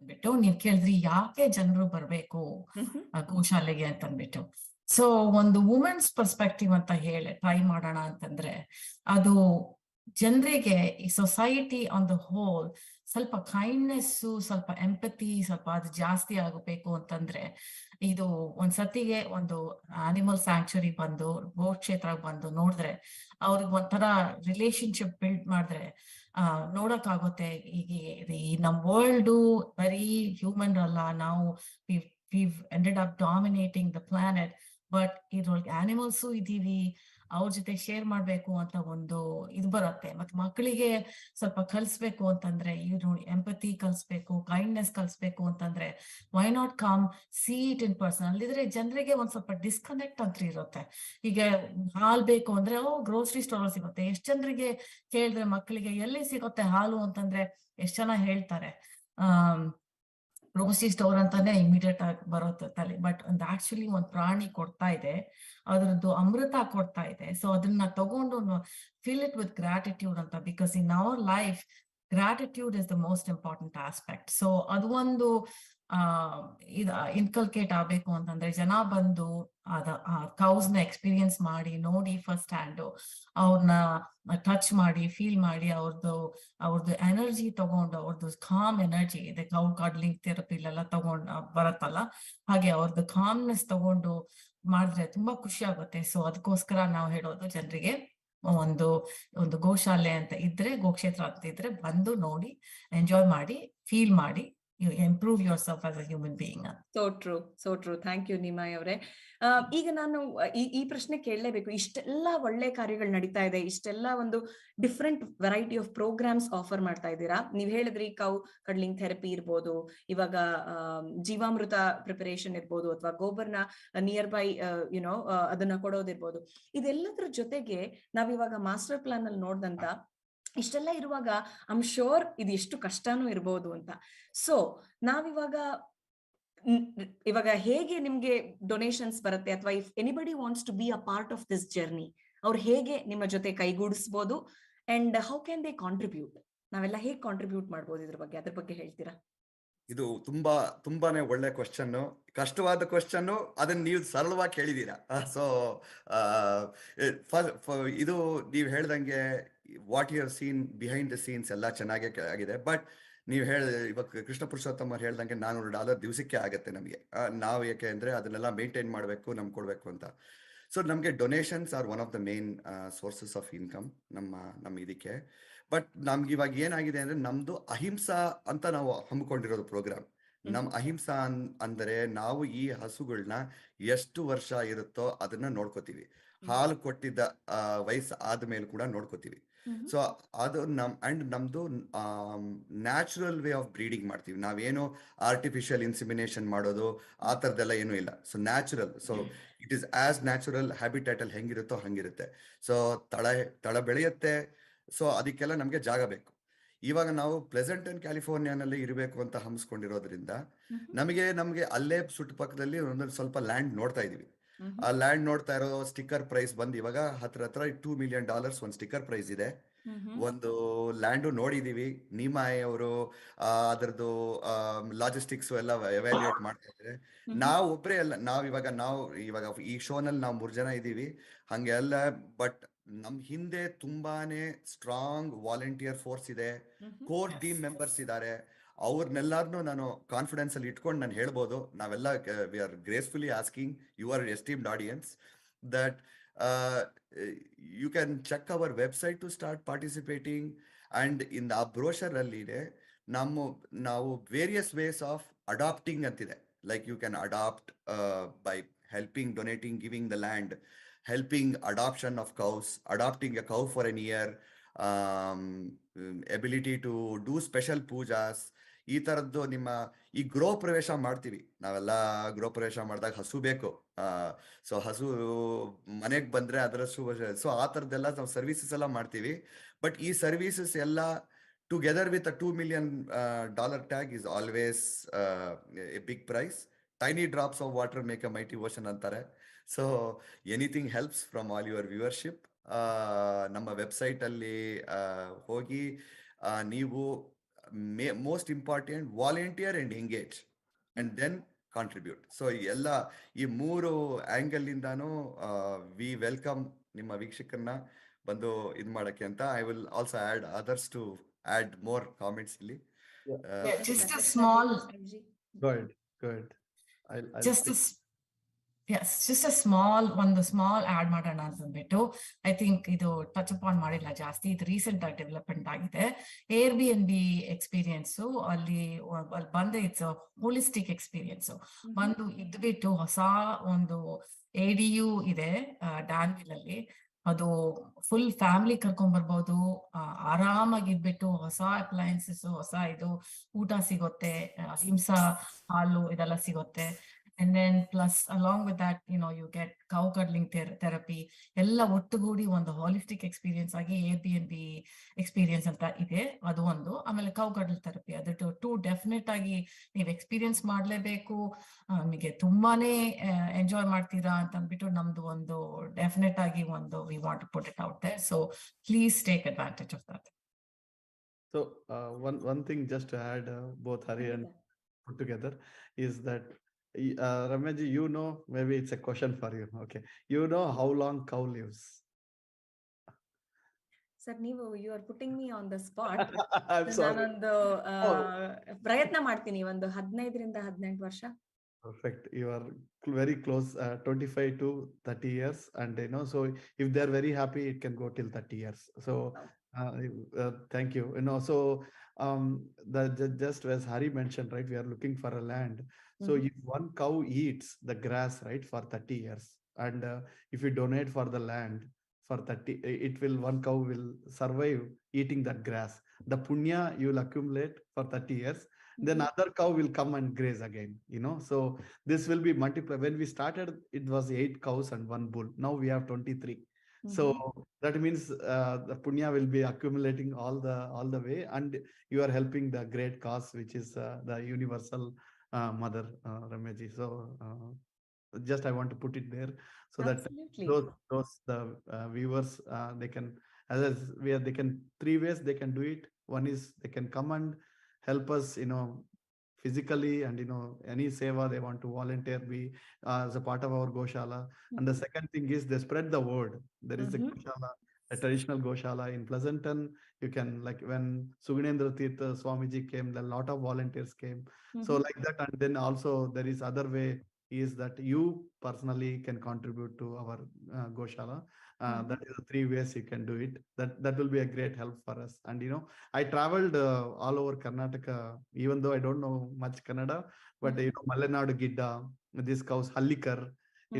ಬಿಟ್ಟು ನೀವ್ ಕೇಳಿದ್ರಿ ಯಾಕೆ ಜನರು ಬರ್ಬೇಕು ಗೋಶಾಲೆಗೆ ಅಂತ ಅಂದ್ಬಿಟ್ಟು. ಸೊ ಒಂದು ವುಮೆನ್ಸ್ ಪರ್ಸ್ಪೆಕ್ಟಿವ್ ಅಂತ ಹೇಳಿ ಟ್ರೈ ಮಾಡೋಣ ಅಂತಂದ್ರೆ, ಅದು ಜನರಿಗೆ ಈ ಸೊಸೈಟಿ ಆನ್ ದ ಹೋಲ್ ಸ್ವಲ್ಪ ಕೈಂಡ್ನೆಸ್ಸು, ಸ್ವಲ್ಪ ಎಂಪತಿ, ಸ್ವಲ್ಪ ಅದು ಜಾಸ್ತಿ ಆಗಬೇಕು ಅಂತಂದ್ರೆ, ಇದು ಒಂದ್ಸತಿಗೆ ಒಂದು ಆನಿಮಲ್ ಸ್ಯಾಂಕ್ಚುರಿ ಬಂದು ಗೋಕ್ಷೇತ್ರ ಬಂದು ನೋಡಿದ್ರೆ, ಅವ್ರಿಗೆ ಒಂಥರ ರಿಲೇಶನ್ಶಿಪ್ ಬಿಲ್ಡ್ ಮಾಡಿದ್ರೆ ನೋಡಕ್ಕಾಗುತ್ತೆ. ಈಗ ಈ ನಮ್ ವರ್ಲ್ಡ್ ಬರೀ ಹ್ಯೂಮನ್ ಅಲ್ಲ, ನಾವು we've ended up dominating the planet, but ಇದ್ರೊಳಗೆ ಆನಿಮಲ್ಸು ಇದೀವಿ, ಅವ್ರ ಜೊತೆ ಶೇರ್ ಮಾಡ್ಬೇಕು ಅಂತ ಒಂದು ಇದು ಬರುತ್ತೆ. ಮತ್ತೆ ಮಕ್ಕಳಿಗೆ ಸ್ವಲ್ಪ ಕಲಿಸ್ಬೇಕು ಅಂತಂದ್ರೆ, ಇವ್ರು ಎಂಪತಿ ಕಲಿಸ್ಬೇಕು, ಕೈಂಡ್ನೆಸ್ ಕಲಿಸ್ಬೇಕು ಅಂತಂದ್ರೆ, why not come see it in person. ಅಲ್ಲಿದ್ರೆ ಜನರಿಗೆ ಒಂದ್ ಸ್ವಲ್ಪ ಡಿಸ್ಕನೆಕ್ಟ್ ಅಂತ ಇರುತ್ತೆ. ಈಗ ಹಾಲ್ ಬೇಕು ಅಂದ್ರೆ ಗ್ರೋಸರಿ ಸ್ಟೋರ್ ಸಿಗುತ್ತೆ. ಎಷ್ಟ್ ಜನರಿಗೆ ಕೇಳಿದ್ರೆ ಮಕ್ಕಳಿಗೆ ಎಲ್ಲಿ ಸಿಗುತ್ತೆ ಹಾಲು ಅಂತಂದ್ರೆ ಎಷ್ಟ್ ಜನ ಹೇಳ್ತಾರೆ ಗ್ರೋಸರಿ ಸ್ಟೋರ್ ಅಂತಾನೆ ಇಮಿಡಿಯೇಟ್ ಆಗಿ ಬರುತ್ತೆ ತಲೆ. ಬಟ್ ಒಂದು ಆಕ್ಚುಲಿ ಒಂದ್ ಪ್ರಾಣಿ ಕೊಡ್ತಾ ಇದೆ, ಅದ್ರದ್ದು ಅಮೃತ ಕೊಡ್ತಾ ಇದೆ. ಸೊ ಅದನ್ನ ತಗೊಂಡು ಫೀಲ್ ಇಟ್ ವಿತ್ ಗ್ರಾಟಿಟ್ಯೂಡ್ ಅಂತ, because in our life gratitude is the most important aspect. So ಅದು ಒಂದು ಇದು ಇನ್ಕಲ್ಕೇಟ್ ಆಗ್ಬೇಕು ಅಂತಂದ್ರೆ, ಜನ ಬಂದು ಕೌಸ್ನ ಎಕ್ಸ್ಪೀರಿಯನ್ಸ್ ಮಾಡಿ ನೋಡಿ, ಫಸ್ಟ್ ಹ್ಯಾಂಡ್ ಅವ್ರನ್ನ ಟಚ್ ಮಾಡಿ ಫೀಲ್ ಮಾಡಿ, ಅವ್ರದ್ದು ಎನರ್ಜಿ ತಗೊಂಡು, ಅವ್ರದ್ದು ಕಾಮ್ ಎನರ್ಜಿ ಇದೆ, ಕೌ ಕಡ್ಲಿಂಗ್ ಥೆರಪಿಲೆಲ್ಲ ತಗೊಂಡ್ ಬರತ್ತಲ್ಲ, ಹಾಗೆ ಅವ್ರದ್ದು ಕಾಮ್ನೆಸ್ ತಗೊಂಡು ಮಾಡಿದ್ರೆ ತುಂಬಾ ಖುಷಿ ಆಗುತ್ತೆ. ಸೊ ಅದಕ್ಕೋಸ್ಕರ ನಾವು ಹೇಳೋದು ಜನರಿಗೆ, ಒಂದು ಒಂದು ಗೋಶಾಲೆ ಅಂತ ಇದ್ರೆ, ಗೋಕ್ಷೇತ್ರ ಅಂತ ಇದ್ರೆ ಬಂದು ನೋಡಿ, ಎಂಜಾಯ್ ಮಾಡಿ, ಫೀಲ್ ಮಾಡಿ, you improve your self as a human being. So true. Thank you Nimai ಅವರೇ. ಈಗ ನಾನು ಈ ಪ್ರಶ್ನೆ ಕೇಳಲೇಬೇಕು. ಇಷ್ಟೆಲ್ಲ ಒಳ್ಳೆ ಕಾರ್ಯಗಳು ನಡೀತಾ ಇದೆ, ಇಷ್ಟೆಲ್ಲ ಒಂದು different variety of programs offer ಮಾಡ್ತಾ ಇದ್ದೀರಾ. ನೀವ್ ಹೇಳಿದ್ರಿ ಕೌ ಕಡ್ಲಿಂಗ್ ಥೆರಪಿ ಇರ್ಬೋದು, ಇವಾಗ ಜೀವಾಮೃತ ಪ್ರಿಪರೇಷನ್ ಇರ್ಬೋದು, ಅಥವಾ ಗೋಬರ್ನ ನಿಯರ್ ಬೈ ಯುನೋ ಅದನ್ನ ಕೊಡೋದಿರ್ಬೋದು. ಇದೆಲ್ಲದ್ರ ಜೊತೆಗೆ ನಾವಿವಾಗ ಮಾಸ್ಟರ್ ಪ್ಲಾನ್ ಅಲ್ಲಿ ನೋಡ್ದಂತ ಇಷ್ಟೆಲ್ಲ ಇರುವಾಗ ಐಮ್ ಶೋರ್ ಇದು ಎಷ್ಟು ಕಷ್ಟನೂ ಇರ್ಬೋದು ಅಂತ. ಸೊ ಇವಾಗ ಹೇಗೆ ನಿಮ್ಗೆ ಡೊನೇಷನ್ಸ್ ಬರುತ್ತೆ, ಅಥವಾ if anybody wants to be a part of this journey, ಅವ್ರು ಹೇಗೆ ನಿಮ್ಮ ಜೊತೆ ಕೈಗೂಡಿಸ್ಬೋದು, and how can they contribute? ನಾವೆಲ್ಲ ಹೇಗೆ ಕಾಂಟ್ರಿಬ್ಯೂಟ್ ಮಾಡ್ಬೋದು ಅದ್ರ ಬಗ್ಗೆ ಹೇಳ್ತೀರಾ? ಇದು ತುಂಬಾನೇ ಒಳ್ಳೆ ಕ್ವಶನ್, ಕಷ್ಟವಾದ ಕ್ವಶನ್. ಅದನ್ನ ನೀವು ಸರಳವಾಗಿ ಕೇಳಿದೀರಾ. ಸೊ ಇದು ನೀವು ಹೇಳ್ದಂಗೆ what you have seen behind the scenes ಎಲ್ಲ ಚೆನ್ನಾಗೇ ಆಗಿದೆ. ಬಟ್ ನೀವು ಇವಾಗ ಕೃಷ್ಣ ಪುರುಷೋತ್ತಮ ಅವ್ರು ಹೇಳ್ದಂಗೆ $400 ದಿವಸಕ್ಕೆ ಆಗತ್ತೆ ನಮಗೆ. ನಾವು ಯಾಕೆ ಅಂದ್ರೆ ಅದನ್ನೆಲ್ಲ ಮೇಂಟೈನ್ ಮಾಡಬೇಕು, ನಮ್ಗೆ ಕೊಡ್ಬೇಕು ಅಂತ. ಸೊ ನಮಗೆ donations are one of the main sources of income ನಮ್ಮ ಇದಕ್ಕೆ. ಬಟ್ ನಮ್ಗೆ ಇವಾಗ ಏನಾಗಿದೆ ಅಂದ್ರೆ ನಮ್ದು ಅಹಿಂಸಾ ಅಂತ ನಾವು ಹಮ್ಮಿಕೊಂಡಿರೋದು ಪ್ರೋಗ್ರಾಮ್. ನಮ್ ಅಹಿಂಸಾ ಅಂದರೆ ನಾವು ಈ ಹಸುಗಳನ್ನ ಎಷ್ಟು ವರ್ಷ ಇರುತ್ತೋ ಅದನ್ನ ನೋಡ್ಕೋತೀವಿ. ಹಾಲು ಕೊಟ್ಟಿದ್ದ ವಯಸ್ಸು ಆದ್ಮೇಲೆ ಕೂಡ ನೋಡ್ಕೋತೀವಿ. ಸೊ ಅದು ನಮ್ದು ನ್ಯಾಚುರಲ್ ವೇ ಆಫ್ ಬ್ರೀಡಿಂಗ್ ಮಾಡ್ತೀವಿ. ನಾವೇನು ಆರ್ಟಿಫಿಷಿಯಲ್ ಇನ್ಸಿಮಿನೇಷನ್ ಮಾಡೋದು ಆ ಥರದ್ದೆಲ್ಲ ಏನೂ ಇಲ್ಲ. So natural. So it is as natural habitat ಅಲ್ಲಿ ಹೆಂಗಿರುತ್ತೋ ಹಂಗಿರುತ್ತೆ. ಸೊ ತಳ ಬೆಳೆಯುತ್ತೆ. ಸೊ ಅದಕ್ಕೆಲ್ಲ ನಮ್ಗೆ ಜಾಗ ಬೇಕು. ಇವಾಗ ನಾವು ಪ್ಲೆಸೆಂಟನ್ ಕ್ಯಾಲಿಫೋರ್ನಿಯಾನಲ್ಲಿ ಇರಬೇಕು ಅಂತ ಹಮ್ಮಿಸ್ಕೊಂಡಿರೋದ್ರಿಂದ ನಮ್ಗೆ ಅಲ್ಲೇ ಸುತ್ತಪಕ್ಕದಲ್ಲಿ ಒಂದೊಂದು ಸ್ವಲ್ಪ ಲ್ಯಾಂಡ್ ನೋಡ್ತಾ ಇದೀವಿ. ಆ ಲ್ಯಾಂಡ್ ನೋಡ್ತಾ ಇರೋ ಸ್ಟಿಕ್ಕರ್ ಪ್ರೈಸ್ ಬಂದು ಇವಾಗ ಹತ್ರ $2 million ಒಂದು ಸ್ಟಿಕ್ಕರ್ ಪ್ರೈಸ್ ಇದೆ. ಒಂದು ಲ್ಯಾಂಡು ನೋಡಿದೀವಿ. ನಿಮಾಯ್ ಅವರು ಅದರದ್ದು ಲಾಜಿಸ್ಟಿಕ್ಸ್ ಎಲ್ಲ ಎವ್ಯಾಲ್ಯೂಯೇಟ್ ಮಾಡ್ತಾ ಇದ್ದಾರೆ. ನಾವು ಒಬ್ಬರೇ ಅಲ್ಲ, ನಾವು ಇವಾಗ ಈ ಶೋನಲ್ಲಿ ನಾವು 3 ಜನ ಇದ್ದೀವಿ ಹಂಗೆ ಅಲ್ಲ. ಬಟ್ ನಮ್ ಹಿಂದೆ ತುಂಬಾನೇ ಸ್ಟ್ರಾಂಗ್ ವಾಲಂಟಿಯರ್ ಫೋರ್ಸ್ ಇದೆ, ಕೋರ್ ಟೀಮ್ ಮೆಂಬರ್ಸ್ ಇದ್ದಾರೆ. ಅವ್ರನ್ನೆಲ್ಲಾರನು ನಾನು ಕಾನ್ಫಿಡೆನ್ಸ್ ಅಲ್ಲಿ ಇಟ್ಕೊಂಡು ನಾನು ಹೇಳ್ಬೋದು. ನಾವೆಲ್ಲ we are gracefully asking your esteemed audience that you can check our website to start participating. And in ಆ ಬ್ರೋಷರ್ ಅಲ್ಲಿ ನಾವು ವೇರಿಯಸ್ ವೇಸ್ ಆಫ್ ಅಡಾಪ್ಟಿಂಗ್ ಅಂತಿದೆ. Like you can adopt by helping, donating, giving the land, helping adoption of cows, adopting a cow for an year, ability to do special pujas. ಈ ತರದ್ದು ಈ ಗೃಹ ಪ್ರವೇಶ ಮಾಡ್ತೀವಿ ನಾವೆಲ್ಲ. ಗೃಹ ಪ್ರವೇಶ ಮಾಡಿದಾಗ ಹಸು ಬೇಕು. ಸೊ ಹಸು ಮನೆಗೆ ಬಂದ್ರೆ ಅದರ ಸೊ ಆ ಥರದ್ದೆಲ್ಲ ನಾವು ಸರ್ವಿಸಸ್ ಎಲ್ಲ ಮಾಡ್ತೀವಿ. ಬಟ್ ಈ ಸರ್ವಿಸಸ್ ಎಲ್ಲ together with $2 million tag is always a big price. Tiny drops of water make a mighty ocean ಅಂತಾರೆ. So anything helps from all your viewership. ನಮ್ಮ ವೆಬ್ಸೈಟ್ ಅಲ್ಲಿ ಹೋಗಿ ನೀವು most important volunteer and engage and then contribute. So ಎಲ್ಲ ಈ 3 angle ಇಂದಾನು V welcome ನಿಮ್ಮ ವೀಕ್ಷಕರನ್ನ ಬಂದು ಇದ್ ಮಾಡಕ್ಕೆ ಅಂತ. I will also add others to add more comments ಇಲ್ಲಿ. Just a small ಒಂದು ಸ್ಮಾಲ್ ಆಡ್ ಮಾಡೋಣ ಅಂತಂದ್ಬಿಟ್ಟು, ಐ ಥಿಂಕ್ ಇದು ಟಚ್ ಅಪ್ ಆನ್ ಮಾಡಿಲ್ಲ ಜಾಸ್ತಿ. ಇದು ರೀಸೆಂಟ್ ಆಗಿ ಡೆವಲಪ್ಮೆಂಟ್ ಆಗಿದೆ. Airbnb ಎಕ್ಸ್ಪೀರಿಯನ್ಸ್ ಅಲ್ಲಿ ಬಂದ್ರೆ ಇಟ್ಸ್ ಹೋಲಿಸ್ಟಿಕ್ ಎಕ್ಸ್ಪೀರಿಯನ್ಸ್. ಒಂದು ಇದ್ಬಿಟ್ಟು ಹೊಸ ಒಂದು ADU ಇದೆ ಡಾನ್ವಿಲ್ ಅಲ್ಲಿ. ಅದು ಫುಲ್ ಫ್ಯಾಮಿಲಿ ಕರ್ಕೊಂಡ್ ಬರ್ಬೋದು. ಆರಾಮಾಗಿದ್ಬಿಟ್ಟು ಹೊಸ ಅಪ್ಲಯನ್ಸಸ್, ಹೊಸ ಊಟ ಸಿಗುತ್ತೆ, ಹಿಂಸಾ ಹಾಲು ಇದೆಲ್ಲ ಸಿಗುತ್ತೆ. And then plus along with that, you get cow cuddling therapy. ಎಲ್ಲ ಒಟ್ಟುಗೂಡಿ ಒಂದು holistic experience ಆಗಿ Airbnb experience ಅಂತ ಇದೆ. ಅದು ಒಂದು. ಆಮೇಲೆ cow cuddle therapy, ಅದು ಟು ಡೆಫಿನೆಟ್ ಆಗಿ ನೀವು ಎಕ್ಸ್ಪೀರಿಯನ್ಸ್ ಮಾಡ್ಲೇಬೇಕು. ನಿಮಗೆ ತುಂಬಾನೇ ಎಂಜಾಯ್ ಮಾಡ್ತೀರಾ ಅಂತ ಅಂದ್ಬಿಟ್ಟು ನಮ್ದು ಒಂದು ಡೆಫಿನೆಟ್ ಆಗಿ ಒಂದು we want to put it out there. So please take advantage of that. So one thing just to add, both Hari and put together, is that Ramyaji, maybe it's a question for you. Okay, how long cow lives? Sir, you are putting me on the spot. I'm sorry. ನಾನೊಂದು ಪ್ರಯತ್ನ ಮಾಡ್ತೀನಿ. ಒಂದು 15 ರಿಂದ 18 ವರ್ಷ. Perfect. You are very close, 25 to 30 years. And, so if they're very happy, it can go till 30 years. So, thank you. So, just as Hari mentioned, right, we are looking for a land. So if one cow eats the grass, right, for 30 years, and if you donate for the land for 30, one cow will survive eating that grass. The punya you will accumulate for 30 years, then other cow will come and graze again, so this will be multiplied. When we started, it was 8 cows and 1 bull. Now we have 23. So that means the punya will be accumulating all the way, and you are helping the great cause, which is the universal mother, Rameji. So just I want to put it there, so that Absolutely. those the viewers, they can, where they can, 3 ways they can do it. One is they can come and help us, physically, and any seva they want to volunteer, be as a part of our goshala. And the second thing is they spread the word. There is a goshala, a traditional goshala in Pleasanton. You can, like when Sugunendra Tirtha Swamiji came, a lot of volunteers came. So like that. And then also there is other way is that you personally can contribute to our goshala. That is the 3 ways you can do it. That will be a great help for us. And I traveled all over Karnataka, even though I don't know much Kannada, but Malenadu Gidda, these cows, Hallikar,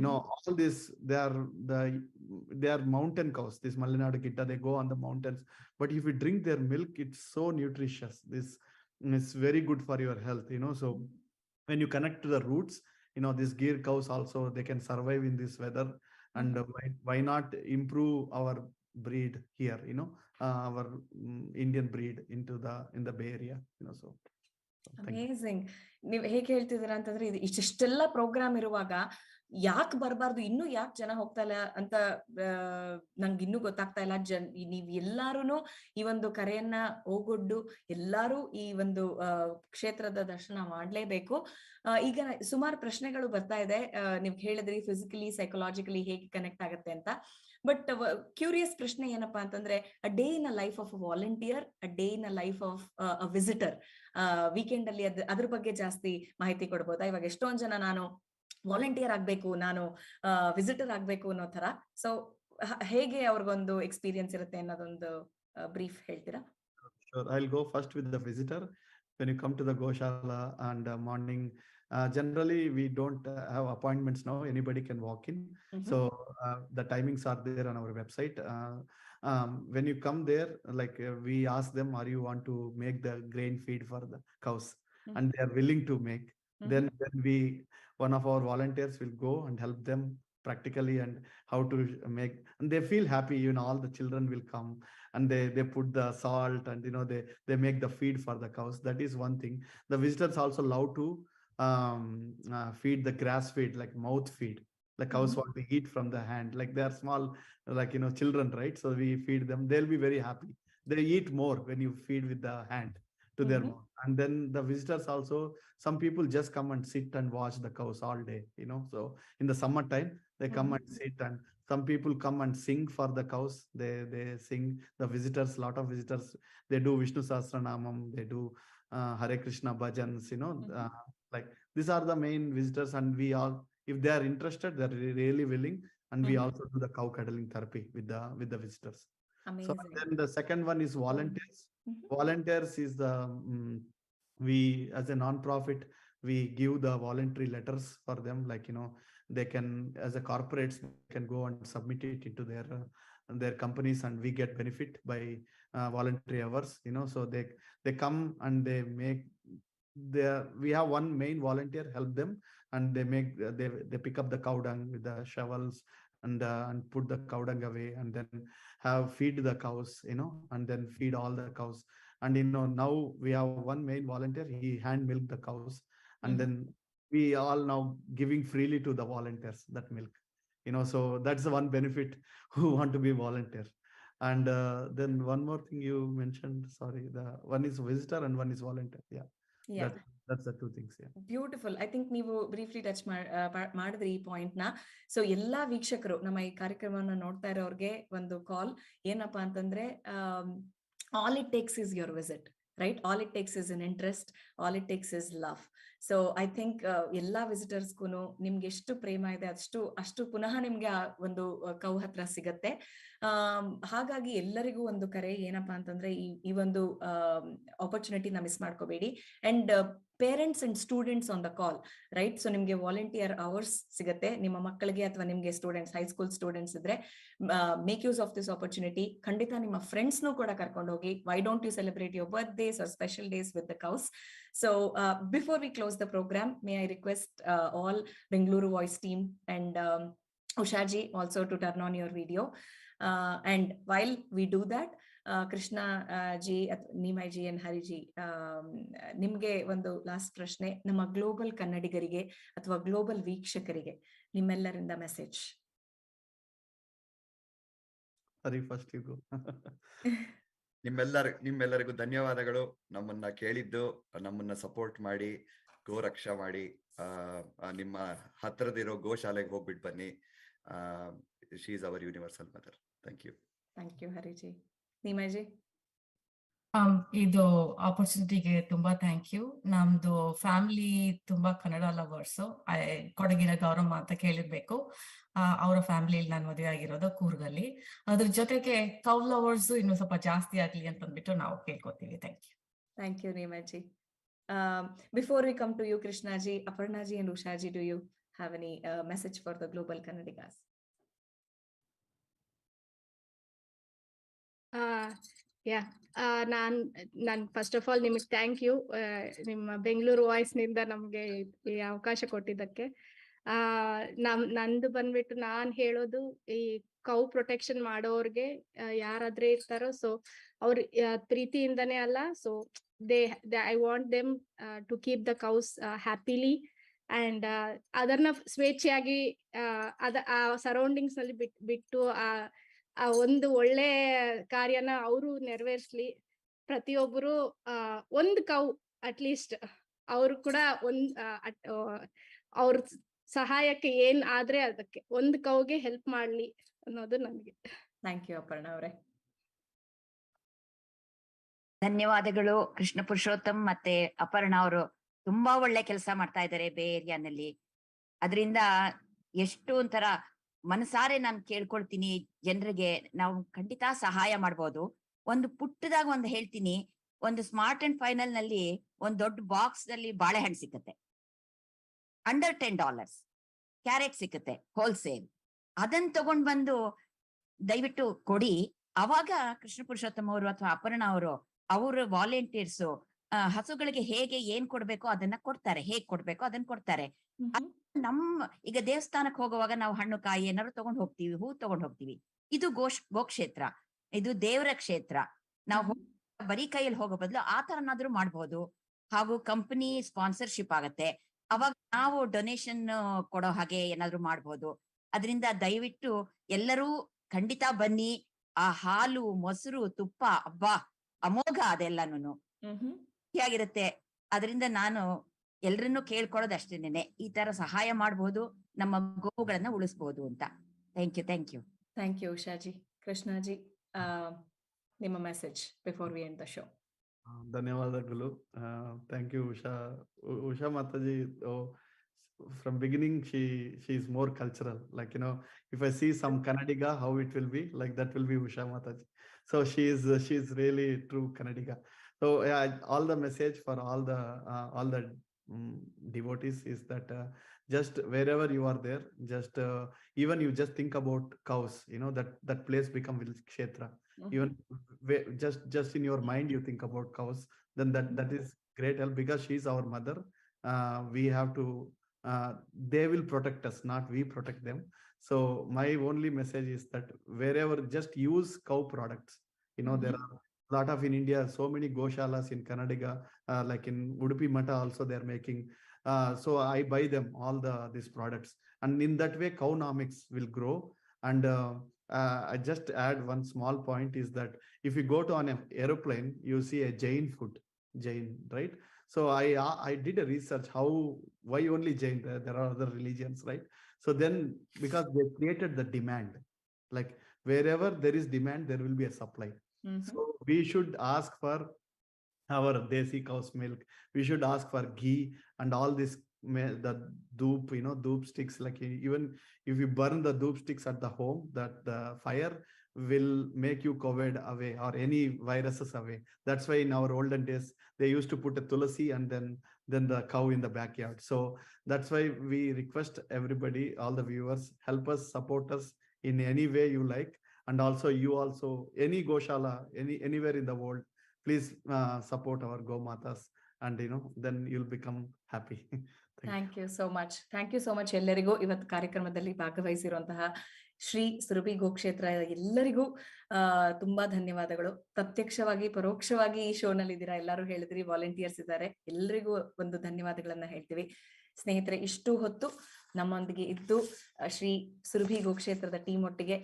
all this, they are mountain cows. This Malenadu Gidda, they go on the mountains. But if you drink their milk, it's so nutritious. This is very good for your health. So when you connect to the roots, these gear cows also, they can survive in this weather. And why not improve our breed here, our Indian breed in the Bay Area, so. Amazing. ನೀವ್ ಹೇಗೆ ಹೇಳ್ತಿದ್ದೀರಾ ಅಂತಂದ್ರೆ, ಇಷ್ಟೆಲ್ಲ program ಇರುವಾಗ ಯಾಕೆ ಬರಬಾರ್ದು, ಇನ್ನೂ ಯಾಕೆ ಜನ ಹೋಗ್ತಾ ಇಲ್ಲ ಅಂತ ನಂಗೆ ಇನ್ನೂ ಗೊತ್ತಾಗ್ತಾ ಇಲ್ಲ. ನೀವ್ ಎಲ್ಲಾರು ಈ ಒಂದು ಕರೆಯನ್ನ ಹೋಗೊಡ್ಡು ಎಲ್ಲಾರು ಈ ಒಂದು ಕ್ಷೇತ್ರದ ದರ್ಶನ ಮಾಡ್ಲೇಬೇಕು. ಈಗ ಸುಮಾರು ಪ್ರಶ್ನೆಗಳು ಬರ್ತಾ ಇದೆ. ನೀವ್ ಹೇಳಿದ್ರಿ ಫಿಸಿಕಲಿ ಸೈಕಲಾಜಿಕಲಿ ಹೇಗೆ ಕನೆಕ್ಟ್ ಆಗತ್ತೆ ಅಂತ. ಬಟ್ ಕ್ಯೂರಿಯಸ್ ಪ್ರಶ್ನೆ ಏನಪ್ಪಾ ಅಂತಂದ್ರೆ, a day in a life of a volunteer, a day in a life of a visitor, weekend ಅಲ್ಲಿ ಅದ್ರ ಬಗ್ಗೆ ಜಾಸ್ತಿ ಮಾಹಿತಿ ಕೊಡ್ಬೋದಾ? ಇವಾಗ ಎಷ್ಟೊಂದ್ ಜನ ನಾನು ವಾಲಂಟಿಯರ್ ಆಗ್ಬೇಕು, ನಾನು ವಿಸಿಟರ್ ಆಗ್ಬೇಕು ಅನ್ನೋ ತರ. ಸೊ ಹೇಗೆ ಅವ್ರಿಗೊಂದು ಎಕ್ಸ್ಪೀರಿಯನ್ಸ್ ಇರುತ್ತೆ ಅನ್ನೋದೊಂದು ಬ್ರೀಫ್ ಹೇಳ್ತೀರಾ? Sure, I'll go first with the visitor. When you come to the goshala and morning, generally we don't have appointments now. Anybody can walk in. So the timings are there on our website. When you come there, like we ask them, are you want to make the grain feed for the cows? And they are willing to make. Then one of our volunteers will go and help them practically and how to make, and they feel happy. All the children will come and they put the salt, and they make the feed for the cows. That is one thing. The visitors also love to feed the grass feed, like mouth feed. The cows want to eat from the hand, like they are small, like children, right? So we feed them, they'll be very happy. They eat more when you feed with the hand to their mouth. And then the visitors also, some people just come and sit and watch the cows all day, so in the summertime they come and sit, and some people come and sing for the cows. They sing, the visitors, lot of visitors, they do Vishnu Sahasranamam, they do Hare Krishna bhajans, like these are the main visitors. And we all, if they are interested, they are really willing, and we also do the cow cuddling therapy with the visitors. Amazing. So then the second one is volunteers. Volunteers is the we, as a non-profit, we give the voluntary letters for them, like they can, as a corporates, can go and submit it into their companies, and we get benefit by voluntary hours. So they come and they make we have one main volunteer help them, and they pick up the cow dung with the shovels, and put the cow dung away, and then feed the cows, and then feed all the cows. And now we have one main volunteer, he hand milk the cows, and then we all now giving freely to the volunteers that milk, so that's the one benefit who want to be volunteer. And then one more thing you mentioned, sorry, the one is visitor and one is volunteer. Yeah. That's the 2 things. Yeah. Beautiful. I think ನೀವು briefly touch ಮಾಡಿದ್ರಿ ಈ point ನ. So ಎಲ್ಲಾ ವೀಕ್ಷಕರು, ನಮ್ಮ ಈ ಕಾರ್ಯಕ್ರಮವನ್ನ ನೋಡ್ತಾ ಇರೋರ್ಗೆ ಒಂದು ಕಾಲ್ ಏನಪ್ಪಾ ಅಂತಂದ್ರೆ, all it takes is your visit, right? All it takes is an interest, all it takes is love. So I think ಎಲ್ಲಾ ವಿಸಿಟರ್ಸ್ಗೂ ನಿಮ್ಗೆ ಎಷ್ಟು ಪ್ರೇಮ ಇದೆ ಅಷ್ಟು ಪುನಃ ನಿಮ್ಗೆ ಆ ಒಂದು ಕೌ ಹತ್ರ ಸಿಗತ್ತೆ. ಹಾಗಾಗಿ ಎಲ್ಲರಿಗೂ ಒಂದು ಕರೆ ಏನಪ್ಪಾ ಅಂತಂದ್ರೆ ಈ ಒಂದು ಆಪರ್ಚುನಿಟಿನ ಮಿಸ್ ಮಾಡ್ಕೋಬೇಡಿ. And parents and students on the call, right? So ನಿಮ್ಗೆ ವಾಲಂಟಿಯರ್ ಅವರ್ಸ್ ಸಿಗತ್ತೆ ನಿಮ್ಮ ಮಕ್ಕಳಿಗೆ ಅಥವಾ ನಿಮ್ಗೆ ಸ್ಟೂಡೆಂಟ್ಸ್, ಹೈಸ್ಕೂಲ್ ಸ್ಟೂಡೆಂಟ್ಸ್ ಇದ್ರೆ make use of this opportunity. ಖಂಡಿತ ನಿಮ್ಮ ಫ್ರೆಂಡ್ಸ್ನು ಕೂಡ ಕರ್ಕೊಂಡು ಹೋಗಿ. Why don't you celebrate your birthdays or special days with the cows? So before we close the program, may I request all Bengaluru Voice team and Usha ji also to turn on your video. And while we do that, Krishna ji, Nimai ji and Hari ji, ನಿಮ್ಗೆ ಒಂದು last ಪ್ರಶ್ನೆ. ನಮ್ಮ global ಕನ್ನಡಿಗರಿಗೆ ಅಥವಾ global ವೀಕ್ಷಕರಿಗೆ ನಿಮ್ಮೆಲ್ಲರಿಂದ message. Hari, first you go. ನಿಮ್ಮೆಲ್ಲರಿಗೂ ಧನ್ಯವಾದಗಳು. ನಮ್ಮನ್ನ ಕೇಳಿದ್ದು, ನಮ್ಮನ್ನ ಸಪೋರ್ಟ್ ಮಾಡಿ, ಗೋ ರಕ್ಷಾ ಮಾಡಿ, ನಿಮ್ಮ ಹತ್ತಿರದಿರೋ ಗೋಶಾಲೆಗೆ ಹೋಗ್ಬಿಟ್ಟು ಬನ್ನಿ. She is our universal mother. Thank you. Thank you ಹರಿಜಿ. ನೀಮಾಜಿ? ಇದು ಆಪರ್ಚುನಿಟಿಗೆ ತುಂಬಾ ಥ್ಯಾಂಕ್ ಯು. ನಮ್ದು ಫ್ಯಾಮಿಲಿ ತುಂಬಾ ಕನ್ನಡ ಲವರ್ಸ್. ಕೊಡಗಿನ ಗೌರಮ್ಮ ಅಂತ ಕೇಳಿರ್ಬೇಕು. ಅವರ ಫ್ಯಾಮಿಲಿಯಲ್ಲಿ ನಾನು ಮದುವೆ ಆಗಿರೋದು ಕೂರ್ಗಲ್ಲಿ. ಅದ್ರ ಜೊತೆಗೆ ಕೌ ಲವರ್ಸ್ ಇನ್ನು ಸ್ವಲ್ಪ ಜಾಸ್ತಿ ಆಗ್ಲಿ ಅಂತ ಅಂದ್ಬಿಟ್ಟು ನಾವು ಕೇಳ್ಕೊತೀವಿ. Thank you. Thank you ನೀಮಾಜಿ. Before we come to you, Krishna ji, Aparna ji and Usha ji, do you have any message for the global Kannadigas? Non first of all ನಿಮಗೆ thank you. ನಿಮ್ಮ Bengaluru voice ನಿಂದ ನಮ್ಗೆ ಈ ಅವಕಾಶ ಕೊಟ್ಟಿದ್ದಕ್ಕೆ. ನಂದು ಬಂದ್ಬಿಟ್ಟು ನಾನ್ ಹೇಳೋದು, ಈ ಕೌ ಪ್ರೊಟೆಕ್ಷನ್ ಮಾಡೋರ್ಗೆ ಯಾರಾದ್ರೆ ಇರ್ತಾರೋ, ಸೊ ಅವ್ರ ಪ್ರೀತಿಯಿಂದನೇ ಅಲ್ಲ, so I want them to keep the cows happily and ಅದನ್ನ ಸ್ವೇಚ್ಛೆಯಾಗಿ ಆ ಸರೌಂಡಿಂಗ್ಸ್ ನಲ್ಲಿ ಬಿಟ್ಟು ಆ ಒಂದು ಒಳ್ಳೆ ಕಾರ್ಯನ ಅವರು ನೆರವೇರಿಸ್ಲಿ. ಪ್ರತಿಯೊಬ್ಬರು ಒಂದು ಕೌ ಅಟ್ಲೀಸ್ಟ್ ಅವರು ಕೂಡ ಅವ್ರ ಸಹಾಯಕ್ಕೆ ಏನ್ ಆದ್ರೆ ಅದಕ್ಕೆ ಒಂದು ಕೌಗೆ ಹೆಲ್ಪ್ ಮಾಡ್ಲಿ ಅನ್ನೋದು ನನಗೆ. ಥ್ಯಾಂಕ್ ಯು ಅಪರ್ಣ ಅವರೇ. ಧನ್ಯವಾದಗಳು ಕೃಷ್ಣ ಪುರುಷೋತ್ತಮ್ ಮತ್ತೆ ಅಪರ್ಣ ಅವರು. ತುಂಬಾ ಒಳ್ಳೆ ಕೆಲಸ ಮಾಡ್ತಾ ಇದ್ದಾರೆ ಬೇ ಏರಿಯಾನಲ್ಲಿ. ಅದರಿಂದ ಎಷ್ಟು ಒಂಥರ ಮನಸಾರೆ ನಾನು ಕೇಳ್ಕೊಳ್ತೀನಿ ಜನರಿಗೆ, ನಾವು ಖಂಡಿತ ಸಹಾಯ ಮಾಡ್ಬೋದು. ಒಂದು ಪುಟ್ಟದಾಗ ಒಂದು ಹೇಳ್ತೀನಿ, ಒಂದು ಸ್ಮಾರ್ಟ್ ಅಂಡ್ ಫೈನಲ್ ನಲ್ಲಿ ಒಂದ್ ದೊಡ್ಡ ಬಾಕ್ಸ್ ನಲ್ಲಿ ಬಾಳೆಹಣ್ಣು ಸಿಕ್ಕತ್ತೆ, ಅಂಡರ್ $10 ಕ್ಯಾರೆಟ್ ಸಿಕ್ಕತ್ತೆ ಹೋಲ್ಸೇಲ್. ಅದನ್ನ ತಗೊಂಡ್ ಬಂದು ದಯವಿಟ್ಟು ಕೊಡಿ. ಅವಾಗ ಕೃಷ್ಣ ಪುರುಷೋತ್ತಮ ಅವರು ಅಥವಾ ಅಪರ್ಣ ಅವರು ಅವ್ರ ವಾಲಂಟಿಯರ್ಸ್ ಹಸುಗಳಿಗೆ ಹೇಗೆ ಏನ್ ಕೊಡ್ಬೇಕೋ ಅದನ್ನ ಕೊಡ್ತಾರೆ, ಹೇಗ್ ಕೊಡ್ಬೇಕೋ ಅದನ್ನ ಕೊಡ್ತಾರೆ. ಈಗ ದೇವಸ್ಥಾನಕ್ಕೆ ಹೋಗುವಾಗ ನಾವು ಹಣ್ಣು ಕಾಯಿ ಏನಾದ್ರು ತಗೊಂಡ್ ಹೋಗ್ತೀವಿ, ಹೂ ತಗೊಂಡ್ ಹೋಗ್ತೀವಿ. ಇದು ಗೋಕ್ಷೇತ್ರ, ಇದು ದೇವರ ಕ್ಷೇತ್ರ. ನಾವು ಬರೀ ಕೈಯಲ್ಲಿ ಹೋಗೋ ಬದಲು ಆ ತರನಾದ್ರೂ ಮಾಡ್ಬೋದು. ಹಾಗೂ ಕಂಪನಿ ಸ್ಪಾನ್ಸರ್ಶಿಪ್ ಆಗತ್ತೆ, ಅವಾಗ ನಾವು ಡೊನೇಷನ್ ಕೊಡೋ ಹಾಗೆ ಏನಾದ್ರು ಮಾಡ್ಬೋದು. ಅದರಿಂದ ದಯವಿಟ್ಟು ಎಲ್ಲರೂ ಖಂಡಿತ ಬನ್ನಿ. ಆ ಹಾಲು, ಮೊಸರು, ತುಪ್ಪ, ಅಬ್ಬಾ ಅಮೋಘ ಅದೆಲ್ಲಾನು ಆಗಿರುತ್ತೆ. ಅದರಿಂದ ನಾನು ಎಲ್ರನ್ನೂ ಕೇಳ್ಕೊಳ್ಳೋದಷ್ಟೇನೆ, ಈ ತರ ಸಹಾಯ ಮಾಡ್ಬೋದು, ನಮ್ಮ ಗೋವುಗಳನ್ನ ಉಳಿಸ್ಬೋದು ಅಂತ. Thank you. Thank you. Thank you ಉಷಾಜಿ. Krishnaji, ನಿಮ್ಮ message before we end the show. ಧನ್ಯವಾದಗಳು. Thank you Usha Mataji. From beginning she is more cultural, like if I see some Kannadiga, how it will be like, that will be Usha Mataji. So she is really true Kannadiga. So all the message for all the devotees is that just wherever you are there, just even you just think about cows, that place become village kshetra. Even just in your mind you think about cows, then that is great help, because she is our mother. We have to they will protect us, not we protect them. So my only message is that wherever, just use cow products. There are a lot of in India, so many goshalas in Kannadiga, like in Udupi Mata also they are making. So I buy them all these products, and in that way cownomics will grow. And I just add one small point is that if you go to an aeroplane, you see a Jain food, right? So I did a research why only Jain. There are other religions, right? So then, because they created the demand, like wherever there is demand, there will be a supply. So we should ask for our desi cow's milk. We should ask for ghee and all this, the doop, doop sticks. Like even if you burn the doop sticks at the home, that the fire will make you COVID away or any viruses away. That's why in our olden days, they used to put a tulasi and then the cow in the backyard. So that's why we request everybody, all the viewers, help us, support us in any way you like. And also you also, any goshala, anywhere in the world, please support our Go Matas, and then you'll become happy. Thank you so much. Thank you so much ಎಲ್ಲರಿಗೂ. ಇವತ್ತು ಕಾರ್ಯಕ್ರಮದಲ್ಲಿ ಭಾಗವಹಿಸಿರುವಂತಹ ಶ್ರೀ ಸುರಭಿ ಗೋಕ್ಷೇತ್ರ ಎಲ್ಲರಿಗೂ ತುಂಬಾ ಧನ್ಯವಾದಗಳು. ಪ್ರತ್ಯಕ್ಷವಾಗಿ ಪರೋಕ್ಷವಾಗಿ ಈ ಶೋನಲ್ಲಿ ಇದ್ದೀರಾ, ಎಲ್ಲರೂ ಹೇಳಿದ್ರಿ, ವಾಲಂಟಿಯರ್ಸ್ ಇದ್ದಾರೆ, ಎಲ್ಲರಿಗೂ ಒಂದು ಧನ್ಯವಾದಗಳನ್ನ ಹೇಳ್ತೀವಿ. ಸ್ನೇಹಿತರೆ, ಇಷ್ಟು ಹೊತ್ತು ನಮ್ಮೊಂದಿಗೆ ಇದ್ದು ಶ್ರೀ ಸುರಭಿ ಗೋಕ್ಷೇತ್ರದ ಟೀಮ್ ಒಟ್ಟಿಗೆ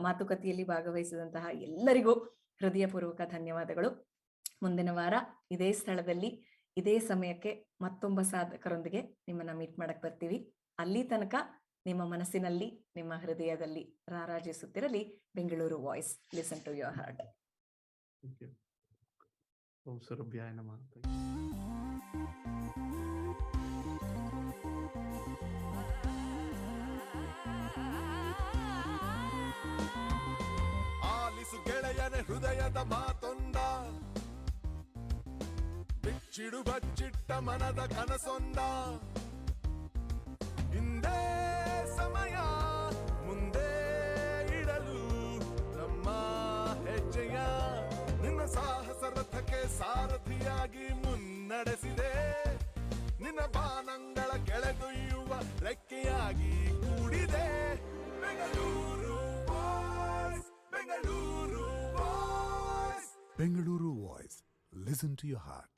ಮಾತುಕತೆಯಲ್ಲಿ ಭಾಗವಹಿಸಿದಂತಹ ಎಲ್ಲರಿಗೂ ಹೃದಯಪೂರ್ವಕ ಧನ್ಯವಾದಗಳು. ಮುಂದಿನ ವಾರ ಇದೇ ಸ್ಥಳದಲ್ಲಿ ಇದೇ ಸಮಯಕ್ಕೆ ಮತ್ತೊಬ್ಬ ಸಾಧಕರೊಂದಿಗೆ ನಿಮ್ಮನ್ನ ಮೀಟ್ ಮಾಡಕ್ ಬರ್ತೀವಿ. ಅಲ್ಲಿ ತನಕ ನಿಮ್ಮ ಮನಸ್ಸಿನಲ್ಲಿ, ನಿಮ್ಮ ಹೃದಯದಲ್ಲಿ ರಾರಾಜಿಸುತ್ತಿರಲಿ Bengaluru voice. Listen to your heart. ಓಂ ಸುರಭ್ಯಾಯ ನಮಃ. ಆಲಿಸು ಗೆಳೆಯನ ಹೃದಯದ ಮಾತೊಂದ, ಬಿಚ್ಚಿಡು ಬಚ್ಚಿಟ್ಟ ಮನದ ಕನಸೊಂದ. ಹಿಂದೆ ಸಮಯ ಮುಂದೆ ಇಡಲು ನಮ್ಮ ಹೆಜ್ಜೆಯ ನಿನ್ನ ಸಾಹಸ ರಥಕ್ಕೆ ಸಾರಥಿಯಾಗಿ ಮುನ್ನಡೆಸಿದೆ. ನಿನ್ನ ಬಾನಂಗಳ ಕೆಳಗೊಯ್ಯುವ ರೆಕ್ಕೆಯಾಗಿ ಕೂಡಿದೆ. Bengaluru voice, Bengaluru voice, Bengaluru voice. Listen to your heart.